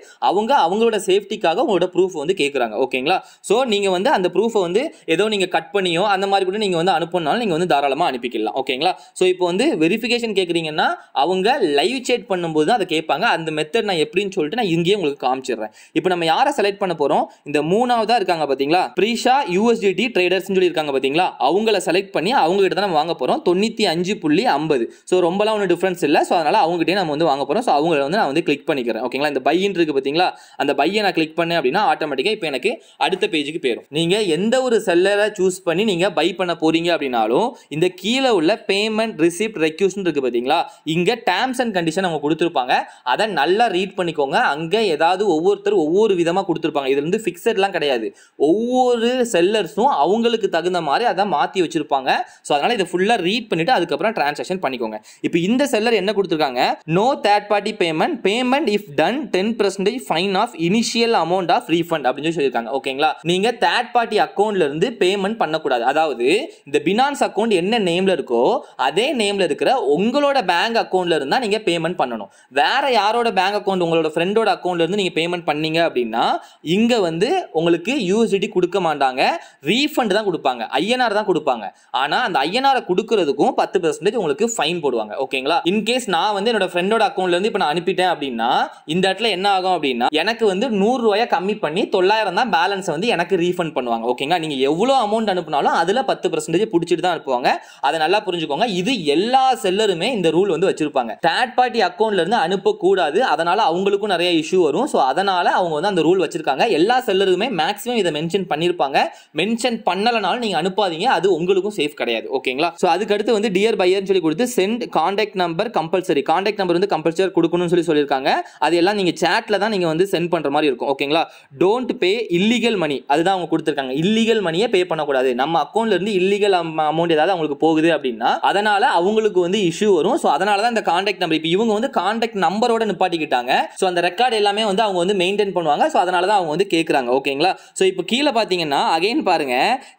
அவங்களோட சேஃப்டிக்காக உங்களோட ப்ரூஃப் வந்து கேட்குறாங்க. ஓகேங்களா? ஸோ நீங்கள் வந்து அந்த ப்ரூஃபை வந்து ஏதோ நீங்கள் கட் பண்ணியோ அந்த மாதிரி கூட நீங்கள் வந்து அனுப்பினாலும் நீங்கள் வந்து தாராளமாக அனுப்பிக்கலாம். ஓகேங்களா? ஸோ இப்போ வந்து வெரிஃபிகேஷன் கேட்குறீங்கன்னா அவங்க லைவ் சேட் பண்ணும்போது தான் அதை கேட்பாங்க. அந்த மெத்தட் நான் எப்படின்னு சொல்லிட்டு நான் இங்கேயே உங்களுக்கு காமிச்சிடுறேன். இப்போ நம்ம யாரை செலக்ட் பண்ண போகிறோம், இந்த மூணாவதாக இருக்காங்க பார்த்தீங்களா, ப்ரீஷா யூஎஸ்டிடி ட்ரேடர்ஸ்னு சொல்லி சொல்லியிருக்காங்க பார்த்தீங்களா, அவங்கள செலக்ட் பண்ணி அவங்க கிட்ட தான் நம்ம வாங்க போகிறோம். 95.50. ஸோ ரொம்பலாம் ஒன்றும் டிஃப்ரென்ஸ் இல்லை. ஸோ அதனால் அவங்ககிட்டயே நம்ம வந்து வாங்க போகிறோம். ஸோ அவங்கள வந்து நான் வந்து கிளிக் பண்ணிக்கிறேன். ஓகேங்களா, இந்த பையின்னு இருக்குது பார்த்தீங்களா, அந்த பையை நான் கிளிக் பண்ணேன் அப்படின்னா ஆட்டோமேட்டிக்காக இப்போ எனக்கு அடுத்த பேஜுக்கு போயிடும். நீங்கள் எந்த ஒரு செல்லரை சூஸ் பண்ணி நீங்கள் பை பண்ண போகிறீங்க அப்படின்னாலும் இந்த கீழே உள்ள பேமெண்ட் ரிசிப்ட் ரெக்யூஷன் இருக்குது பார்த்தீங்களா, இங்கே டேர்ம்ஸ் அண்ட் கண்டிஷன் அவங்க கொடுத்துருப்பாங்க. அதை நல்லா ரீட் பண்ணிக்கோங்க. அங்கே ஏதாவது ஒவ்வொருத்தர் ஒவ்வொரு விதமாக கொடுத்துருப்பாங்க. இது வந்து ஃபிக்ஸட்லாம் கிடையாது. ஒவ்வொரு செல்லர்ஸும் அவங்களுக்கு தகுந்த மாதிரி அதை மாற்றி வச்சிருப்பாங்க. ஸோ அதனால் இதை ஃபுல்லாக ரீட் பண்ணிவிட்டு அதுக்கப்புறம் டிரான்சாக்ஷன் பண்ணிக்கோங்க. இப்போ இந்த செல்லர் என்ன கொடுத்துருக்காங்க, no third party payment if done 10% fine of initial amount of refund அப்படின்னு சொல்லியிருக்காங்க. ஓகேங்களா, நீங்கள் தேர்ட் பார்ட்டி அக்கௌண்ட்ல இருந்து பேமெண்ட் பண்ணக்கூடாது. அதாவது இந்த பினான்ஸ் அக்கௌண்ட் என்ன நேம்ல இருக்கோ அதே நேம்ல இருக்கிற உங்களோட பேங்க் அக்கௌண்ட்ல இருந்தா நீங்க பேமெண்ட் பண்ணணும். வேற யாரோட பேங்க் அக்கௌண்ட், உங்களோட ஃப்ரெண்டோட அக்கௌண்ட்ல இருந்து நீங்க பேமெண்ட் பண்ணீங்க அப்படின்னா இங்க வந்து உங்களுக்கு யூஎஸ்டி கொடுக்க மாட்டாங்க, ரீஃபண்ட் தான் கொடுப்பாங்க, ஐஎன்ஆர் தான் கொடுப்பாங்க. ஆனா அந்த ஐஎன்ஆர் கொடுக்கிறதுக்கும் 10% உங்களுக்கு ஃபைன் போடுவாங்க. ஓகேங்களா, இன்கேஸ் நான் வந்து என்னோட ஃப்ரெண்டோட அக்கௌண்ட்ல இருந்து இப்போ நான் அனுப்பிட்டேன் அப்படின்னா இந்த இடத்துல என்ன ஆகும் அப்படின்னா எனக்கு வந்து 100 ரூபாயை கம்மி பண்ணி 900 தான் பேலன்ஸ் வந்து எனக்கு ரீஃபண்ட் பண்ணுவாங்க. ஓகேங்களா, நீங்க எவ்வளவு அமௌண்ட் அனுப்புனாலும் அதுல 10% பிடிச்சிட்டு தான் அனுப்புவாங்க. அதை நல்லா புரிஞ்சுக்கோங்க. இது எல்லா செல்லருமே இந்த ரூல் வந்து வச்சிருப்பாங்க. தேர்ட் பார்ட்டி அக்கௌண்ட்ல இருந்து அனுப்பக்கூடாது. அதனால அவங்களுக்கும் நிறைய இஷ்யூ வரும். ஸோ அதனால அவங்க வந்து அந்த ரூல் வச்சிருக்காங்க. எல்லா செல்லருமே மேக்ஸிமம் இதை மென்ஷன் பண்ணிருப்பாங்க. மென்ஷன் பண்ணலனாலும் நீங்க அனுப்பாதீங்க, அது உங்களுக்கும் சேஃப் கிடையாது. ஓகேங்களா, ஸோ அதுக்கு அடுத்து வந்து டியர் பையர்னு சொல்லி கொடுத்து send contact number compulsory, contact number வந்து கம்பல்சரி கொடுக்கணும்னு சொல்லியிருக்காங்க. அது எல்லாம் நீங்க சாட்ல தான் நீங்க வந்து சென்ட் பண்ற மாதிரி இருக்கும். ஓகேங்களா, டோன்ட் பே இல்லீகல் மணி, அதுதான் அவங்க கொடுத்துருக்காங்க. இல்லீகல் மணியை பே பண்ணக்கூடாது. நம்ம அக்கௌண்ட்ல இருந்து இல்லீகல் அமௌண்ட் ஏதாவது அவங்களுக்கு போகுது அப்படின்னா அதனால அவங்களுக்கு வந்து இஷ்யூ வரும். ஸோ அதனால தான் இந்த கான்டாக்ட் நம்பர், இப்போ இவங்க வந்து கான்டாக்ட் நம்பரோட நிப்பாட்டிக்கிட்டாங்க. ஸோ அந்த ரெக்கார்ட் எல்லாமே வந்து அவங்க வந்து மெயின்டைன் பண்ணுவாங்க. ஸோ அதனால தான் அவங்க வந்து கேட்குறாங்க. ஓகேங்களா, ஸோ இப்போ கீழே பார்த்தீங்கன்னா அகைன் பாருங்க,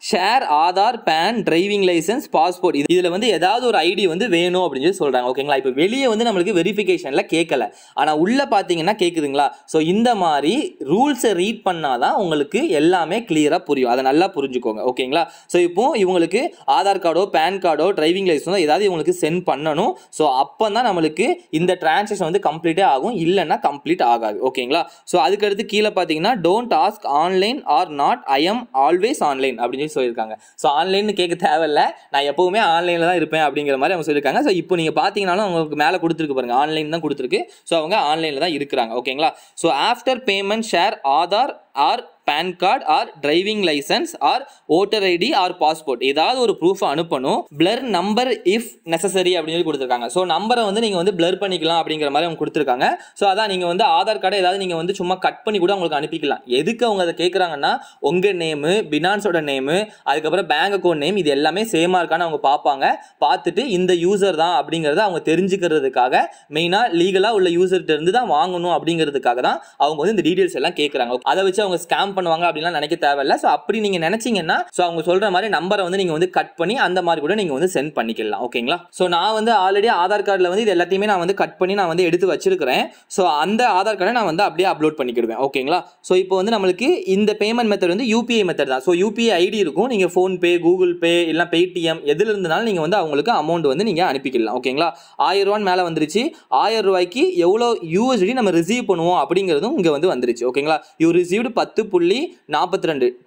share Aadhaar, PAN, driving licence, passport, இதுல வந்து ஏதாவது ஒரு ஐடி வந்து வேணும் அப்படின்னு சொல்லி சொல்றாங்க. ஓகேங்களா, இப்போ வெளியே வந்து நம்மளுக்கு வெரிஃபிகேஷன்ல கேட்கல, ஆனா உள்ள பார்த்தீங்கன்னா கேட்குதுங்களா. ஸோ இந்த மாதிரி ரூல்ஸை ரீட் பண்ணாதான் உங்களுக்கு எல்லாமே கிளியரா புரியும். அதை நல்லா புரிஞ்சுக்கோங்க. ஓகேங்களா, ஸோ இப்போ இவங்களுக்கு ஆதார் கார்டோ, பேன் கார்டோ, டிரைவிங் லைசன்ஸோ ஏதாவது இவங்களுக்கு சென்ட் பண்ணணும். ஸோ அப்போ தான் நம்மளுக்கு இந்த டிரான்சாக்ஷன் வந்து கம்ப்ளீட்டே ஆகும், இல்லைன்னா கம்ப்ளீட் ஆகாது. ஓகேங்களா, ஸோ அதுக்கடுத்து கீழே பார்த்தீங்கன்னா don't ask online R not, I am always online அப்படின்னு சொல்லியிருக்காங்க. ஸோ ஆன்லைன் கேட்க தேவையில்லை, நான் எப்பவுமே ஆன்லைனில் தான் இருப்பேன் அப்படிங்கிற மாதிரி அவங்க சொல்லியிருக்காங்க. ஸோ இப்போ நீங்கள் பார்த்தீங்கன்னாலும் அவங்களுக்கு மேலே கொடுத்துருக்கு பாருங்க, ஆன்லைன் தான் கொடுத்துருக்கு. ஸோ அவங்க ஆன்லைனில் தான் இருக்கிறாங்க. ஓகேங்களா, so after payment share Aadhaar or PAN card or driving licence or voter ID or passport, ஏதாவது ஒரு ப்ரூஃப் அனுப்பணும். பிளர் நம்பர் இஃப் நெசசரி அப்படின்னு சொல்லி கொடுத்துருக்காங்க. ஸோ நம்பரை வந்து நீங்கள் வந்து பிளர் பண்ணிக்கலாம் அப்படிங்கிற மாதிரி அவங்க கொடுத்துருக்காங்க. ஸோ அதான் நீங்கள் வந்து ஆதார் கார்டை ஏதாவது நீங்கள் வந்து சும்மா கட் பண்ணி கூட அவங்களுக்கு அனுப்பிக்கலாம். எதுக்கு அவங்க அதை கேட்குறாங்கன்னா உங்கள் நேமு, பினான்ஸோட நேமு, அதுக்கப்புறம் பேங்க் அக்கௌண்ட் நேம், இது எல்லாமே சேமாக இருக்கான்னு அவங்க பார்ப்பாங்க. பார்த்துட்டு இந்த யூசர் தான் அப்படிங்கிறத அவங்க தெரிஞ்சுக்கிறதுக்காக, மெயினாக லீகலாக உள்ள யூசர்கிட்ட இருந்து தான் வாங்கணும் அப்படிங்கிறதுக்காக தான் அவங்க வந்து இந்த டீடைல்ஸ் எல்லாம் கேட்குறாங்க. அதை வச்சு அவங்க ஸ்கேம் பண்ணுவாங்க அப்படிலாம் நினைக்க தேவையில்லை. ஸோ அப்படி நீங்க நினைச்சீங்கன்னா ஸோ அவங்க சொல்ற மாதிரி நம்பரை வந்து நீங்க வந்து கட் பண்ணி அந்த மாதிரி கூட நீங்க வந்து சென்ட் பண்ணிக்கலாம். ஓகேங்களா, ஸோ நான் வந்து ஆல்ரெடி ஆதார் கார்டில் வந்து இது எல்லாத்தையுமே நான் வந்து கட் பண்ணி நான் வந்து எடுத்து வச்சிருக்கிறேன். ஸோ அந்த ஆதார் கார்டை நான் வந்து அப்படியே அப்லோட் பண்ணிக்கிடுவேன். ஓகேங்களா, ஸோ இப்போ வந்து நம்மளுக்கு இந்த பேமெண்ட் மெத்தட் வந்து யூபிஐ மெத்தட் தான். ஸோ யூபிஐ ஐடி இருக்கும், நீங்க ஃபோன்பே, கூகுள் பே, இல்லை பேடிஎம் எதுல இருந்தனாலும் நீங்க வந்து அவங்களுக்கு அமௌண்ட் வந்து நீங்க அனுப்பிக்கலாம். ஓகேங்களா, 1000 ரூபாய் மேலே வந்துருச்சு. 1000 ரூபாய்க்கு எவ்வளோ யூஎஸ்டி நம்ம ரிசீவ் பண்ணுவோம் அப்படிங்கிறதும் இங்கே வந்து வந்துருச்சு. ஓகேங்களா, யூ ரிசீவ்டு 10.42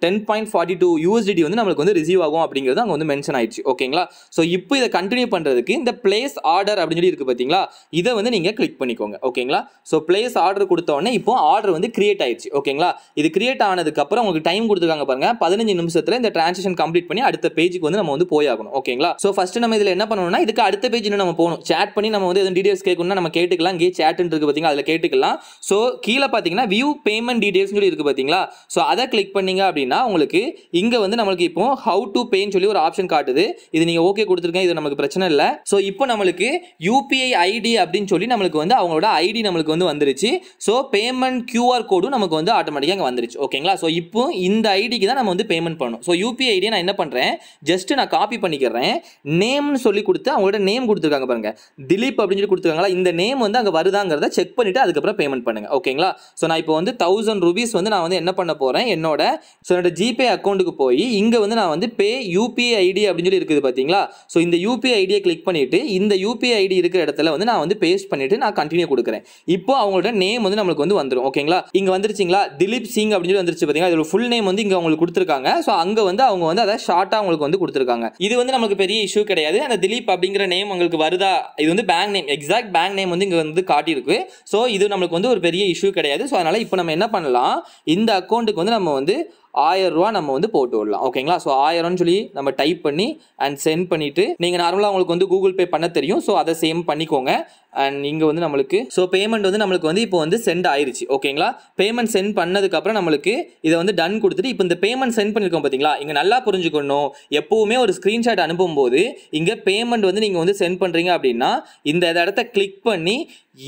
10.42 USDT வந்து நமக்கு வந்து ரிசீவ் ஆகும் அப்படிங்கிறது அங்க வந்து மென்ஷன் ஆயிடுச்சு. ஓகேங்களா, சோ இப்போ இத கண்டினியூ பண்றதுக்கு இந்த பிளேஸ் ஆர்டர் அப்படி சொல்லி இருக்கு பாத்தீங்களா, இத வந்து நீங்க கிளிக் பண்ணிக்கோங்க. ஓகேங்களா, சோ பிளேஸ் ஆர்டர் கொடுத்த உடனே இப்போ ஆர்டர் வந்து கிரியேட் ஆயிடுச்சு. ஓகேங்களா, இது கிரியேட் ஆனதுக்கு அப்புறம் உங்களுக்கு டைம் கொடுத்துருக்காங்க பாருங்க, 15 நிமிஷத்துல இந்த டிரான்சாக்ஷன் கம்ப்ளீட் பண்ணி அடுத்த பேஜுக்கு வந்து நம்ம வந்து போயாகணும். ஓகேங்களா, சோ ஃபர்ஸ்ட் நம்ம இதுல என்ன பண்ணணும்னா இதுக்கு அடுத்த பேஜ் இன்னும் நம்ம போகணும். சேட் பண்ணி நம்ம வந்து எதுவும் டீடைல்ஸ் கேட்கணும்னா நம்ம கேட்டுக்கலாம். இங்கே சேட் இருக்கு பாத்தீங்களா, அதுல கேட்டுக்கலாம். சோ கீழே பாத்தீங்கன்னா வியூ பேமெண்ட் டீடைல்ஸ் சொல்லி இருக்கு பாத்தீங்களா, சோ அதை கிளிக் பண்ணீங்க அப்படின்னா உங்களுக்கு இங்க வந்து நமக்கு இப்போ ஹவு டு பேன்னு சொல்லி ஒரு ஆப்ஷன் காட்டுது. இது நீங்க ஓகே கொடுத்துருக்கேன், இது நமக்கு பிரச்சனை இல்ல. சோ இப்போ நம்மளுக்கு யூபிஐ ஐடி அப்படின்னு சொல்லி நமக்கு வந்து அவங்களோட ஐடி நமக்கு வந்து வந்துருச்சு. சோ பேமெண்ட் QR கோடும் நமக்கு வந்து ஆட்டோமேட்டிக்கா இங்க வந்துருச்சு. ஓகேங்களா, சோ இப்போ இந்த ஐடிக்கு தான் நம்ம வந்து பேமெண்ட் பண்ணணும். சோ யூபிஐ ஐடியை நான் என்ன பண்றேன், ஜஸ்ட் நான் காப்பி பண்ணிக்கிறேன். நேம்னு சொல்லி கொடுத்து அவங்களோட நேம் கொடுத்துருக்காங்க பாருங்க, திலீப் அப்படின்னு சொல்லி கொடுத்துருக்காங்களா, இந்த நேம் வந்து அங்க வருதாங்கிறத செக் பண்ணிட்டு அதுக்கப்புறம் பேமெண்ட் பண்ணுங்க. ஓகேங்களா, சோ நான் இப்போ வந்து 1000 ரூபீஸ் வந்து நான் வந்து என்ன பண்ண போகிறேன் என்னோட ஜிபே அக்கௌண்ட்டுக்கு போய் இங்கே வந்து நான் வந்து பே யூபிஐ ஐடி அப்படின்னு சொல்லி இருக்குது பார்த்தீங்களா. ஸோ இந்த யூபிஐ ஐடியை கிளிக் பண்ணிவிட்டு இந்த யூபிஐ ஐடி இருக்கிற இடத்துல வந்து நான் வந்து பேஸ்ட் பண்ணிவிட்டு நான் கண்டினியூ கொடுக்குறேன். இப்போ அவங்களோட நேம் வந்து நம்மளுக்கு வந்து வந்துடும். ஓகேங்களா, இங்கே வந்துருச்சிங்களா, திலீப் சிங் அப்படின்னு சொல்லி வந்துருச்சு பார்த்தீங்களா. இதோட ஃபுல் நேம் வந்து இங்கே அவங்களுக்கு கொடுத்துருக்காங்க. ஸோ அங்கே வந்து அவங்க வந்து அதை ஷார்ட்டாக அவங்களுக்கு வந்து கொடுத்துருக்காங்க. இது வந்து நமக்கு பெரிய இஷ்யூ கிடையாது. அந்த திலீப் அப்படிங்கிற நேம் உங்களுக்கு வருதா, இது வந்து bank name, exact bank name வந்து இங்கே வந்து காட்டியிருக்கு. ஸோ இது நம்மளுக்கு வந்து ஒரு பெரிய இஷ்யூ கிடையாது. ஸோ அதனால் இப்போ நம்ம என்ன பண்ணலாம், இந்த அக்கௌண்ட்டுக்கு வந்து நம்ம வந்து 1000 ரூபா நம்ம வந்து போட்டு விடலாம். ஓகேங்களா, ஸோ 1000 சொல்லி நம்ம டைப் பண்ணி அண்ட் சென்ட் பண்ணிவிட்டு, நீங்கள் நார்மலாக உங்களுக்கு வந்து கூகுள் பே பண்ண தெரியும். ஸோ அதை சேம் பண்ணிக்கோங்க. அண்ட் இங்கே வந்து நம்மளுக்கு ஸோ பேமெண்ட் வந்து நம்மளுக்கு வந்து இப்போ வந்து சென்ட் ஆயிடுச்சு. ஓகேங்களா, பேமெண்ட் சென்ட் பண்ணதுக்கப்புறம் நம்மளுக்கு இதை வந்து டன் கொடுத்துட்டு, இப்போ இந்த பேமெண்ட் சென்ட் பண்ணியிருக்கோம் பார்த்தீங்களா, இங்கே நல்லா புரிஞ்சுக்கணும். எப்போவுமே ஒரு ஸ்க்ரீன்ஷாட் அனுப்பும்போது இங்கே பேமெண்ட் வந்து நீங்கள் வந்து சென்ட் பண்ணுறீங்க அப்படின்னா இந்த இடத்த கிளிக் பண்ணி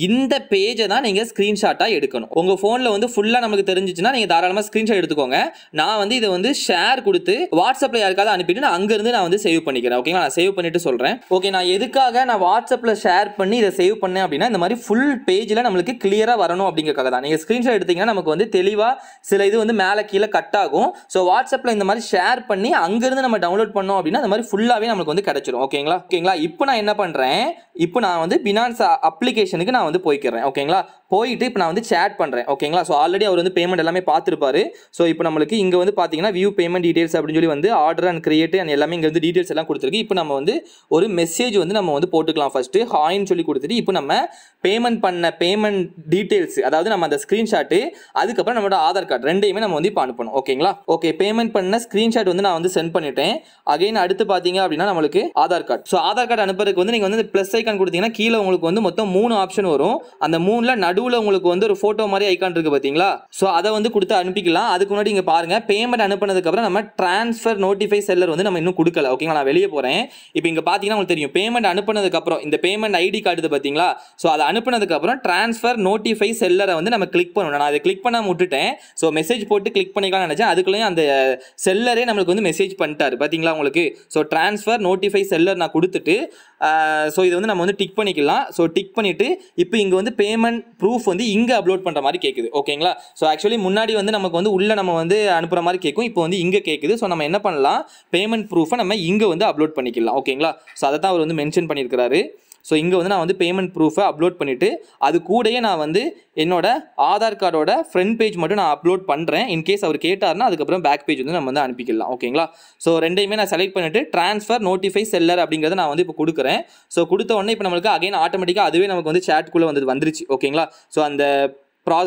இந்த பேஜை தான் நீங்கள் ஸ்க்ரீன்ஷாட்டாக எடுக்கணும். உங்கள் ஃபோனில் வந்து ஃபுல்லாக நமக்கு தெரிஞ்சிச்சுன்னா நீங்கள் தாராளமாக ஸ்க்ரீன்ஷாட் எடுத்துக்கோங்க. நான் வந்து இதை வந்து ஷேர் கொடுத்து வாட்ஸ்அப்பில் யாருக்காவது அனுப்பிட்டு நான் அங்கேருந்து நான் வந்து சேவ் பண்ணிக்கிறேன். ஓகேங்களா, நான் சேவ் பண்ணிட்டு சொல்கிறேன். ஓகே, நான் எதுக்காக நான் வாட்ஸ்அப்பில் ஷேர் பண்ணி இதை சேவ் பண்ணேன் அப்படின்னா, இந்த மாதிரி ஃபுல் பேஜில் நம்மளுக்கு கிளியராக வரணும் அப்படிங்கிறக்காக தான். நீங்கள் ஸ்க்ரீன்ஷாட் எடுத்தீங்கன்னா நமக்கு வந்து தெளிவாக சில இது வந்து மேலே கீழே கட் ஆகும். ஸோ வாட்ஸ்அப்பில் இந்த மாதிரி ஷேர் பண்ணி அங்கேருந்து நம்ம டவுன்லோட் பண்ணோம் அப்படின்னா அந்த மாதிரி ஃபுல்லாகவே நமக்கு வந்து கிடச்சிரும். ஓகேங்களா, இப்போ நான் என்ன பண்ணுறேன், இப்போ நான் வந்து பினான்ஸ் அப்ளிகேஷனுக்கு நான் வந்து போய்க்கிறேன். ஓகேங்களா, போயிட்டு இப்போ நான் வந்து சேட் பண்ணுறேன். ஓகேங்களா, ஸோ ஆல்ரெடி அவர் வந்து பேமெண்ட் எல்லாமே பார்த்துருப்பாரு. ஸோ இப்போ நம்மளுக்கு இங்கே வந்து பார்த்தீங்கன்னா வியூ பேமெண்ட் டீடைல்ஸ் அப்படின்னு சொல்லி வந்து ஆர்டர் அண்ட் கிரியேட் அண்ட் எல்லாமே இங்கே வந்து டீடைல்ஸ் எல்லாம் கொடுத்துருக்கு. இப்போ நம்ம வந்து ஒரு மெசேஜ் வந்து நம்ம வந்து போட்டுக்கலாம். ஃபஸ்ட்டு ஹாய்ன்னு சொல்லி கொடுத்துட்டு இப்போ நம்ம பேமெண்ட் பண்ண பேமெண்ட் டீடைல்ஸ், அதாவது நம்ம அந்த ஸ்க்ரீன்ஷாட்டு, அதுக்கப்புறம் நம்மளோட ஆதார் கார்டு ரெண்டையுமே நம்ம வந்து இப்போ அனுப்பணும். ஓகேங்களா, ஓகே, பேமெண்ட் பண்ண ஸ்க்ரீன்ஷாட் வந்து நான் வந்து சென்ட் பண்ணிட்டேன். அகைன் அடுத்து பார்த்தீங்க அப்படின்னா நம்மளுக்கு Aadhaar card. So Aadhaar card அனுப்புறதுக்கு வந்து நீங்கள் வந்து ப்ளஸ் ஐக்கான் கொடுத்தீங்கன்னா கீழே உங்களுக்கு வந்து மொத்தம் 3 ஆப்ஷன் வரும். அந்த 3ல நடுவில் உங்களுக்கு வந்து ஒரு ஃபோட்டோ மாதிரி ஐக்கான் இருக்குது பார்த்தீங்களா. ஸோ அதை வந்து கொடுத்து அனுப்பிக்கலாம். அதுக்கு முன்னாடி இங்கே பாருங்கள், பேமெண்ட் அனுப்பினதுக்கப்புறம் நம்ம ட்ரான்ஸ்ஃபர் நோட்டிஃபை செல்லர் வந்து நம்ம இன்னும் கொடுக்கல. ஓகேங்களா, நான் வெளியே போகிறேன். இப்போ இங்கே பார்த்தீங்கன்னா உங்களுக்கு தெரியும், பேமெண்ட் அனுப்பினதுக்கப்புறம் இந்த பேமெண்ட் ஐடி கார்டு பார்த்தீங்களா. ஸோ அதை அனுப்பினதுக்கப்புறம் ட்ரான்ஸ்ஃபர் நோட்டிஃபை செல்லரை வந்து நம்ம கிளிக் பண்ணணும். நான் அதை கிளிக் பண்ண விட்டுட்டேன். ஸோ மெசேஜ் போட்டு கிளிக் பண்ணிக்கலாம்னு நினச்சேன். அதுக்குள்ளேயும் அந்த செல்லரே நம்மளுக்கு வந்து மெசேஜ் பண்ணிட்டாரு பார்த்தீங்களா உங்களுக்கு. ஸோ ட்ரான்ஸ்ஃபர் நோட்டிஃபை செல்லர் நான் கொடுத்துட்டு ஸோ இது வந்து நம்ம வந்து டிக் பண்ணிக்கலாம். ஸோ டிக் பண்ணிவிட்டு இப்போ இங்கே வந்து பேமெண்ட் ப்ரூஃப் வந்து இங்கே அப்லோட் பண்ணுற மாதிரி கேட்குது. ஓகேங்களா, ஸோ ஆக்சுவலி முன்னாடி வந்து நமக்கு வந்து உள்ளே நம்ம வந்து அனுப்புகிற மாதிரி கேட்கும். இப்போ வந்து இங்கே கேட்குது. ஸோ நம்ம என்ன பண்ணலாம், பேமெண்ட் ப்ரூஃபை நம்ம இங்கே வந்து அப்லோட் பண்ணிக்கலாம். ஓகேங்களா, ஸோ அதை தான் அவர் வந்து மென்ஷன் பண்ணியிருக்கிறாரு. ஸோ இங்கே வந்து நான் வந்து பேமெண்ட் ப்ரூஃபை அப்லோட் பண்ணிவிட்டு அது கூடயே நான் வந்து என்னோட ஆதார் கார்டோட ஃப்ரண்ட் பேஜ் மட்டும் நான் அப்லோட் பண்ணுறேன். இன்கேஸ் அவர் கேட்டார்னா அதுக்கப்புறம் பேக் பேஜ் வந்து நம்ம வந்து அனுப்பிக்கலாம். ஓகேங்களா, ஸோ ரெண்டையுமே நான் செலக்ட் பண்ணிவிட்டு ட்ரான்ஸ்ஃபர் நோட்டிஃபை செல்லர் அப்படிங்கிறத நான் வந்து இப்போ கொடுக்குறேன். ஸோ கொடுத்த உடனே இப்போ நம்மளுக்கு அகைன் ஆட்டோமேட்டிக்காக அதுவே நமக்கு வந்து சேட்டுக்குள்ளே வந்துருச்சு. ஓகேங்களா, ஸோ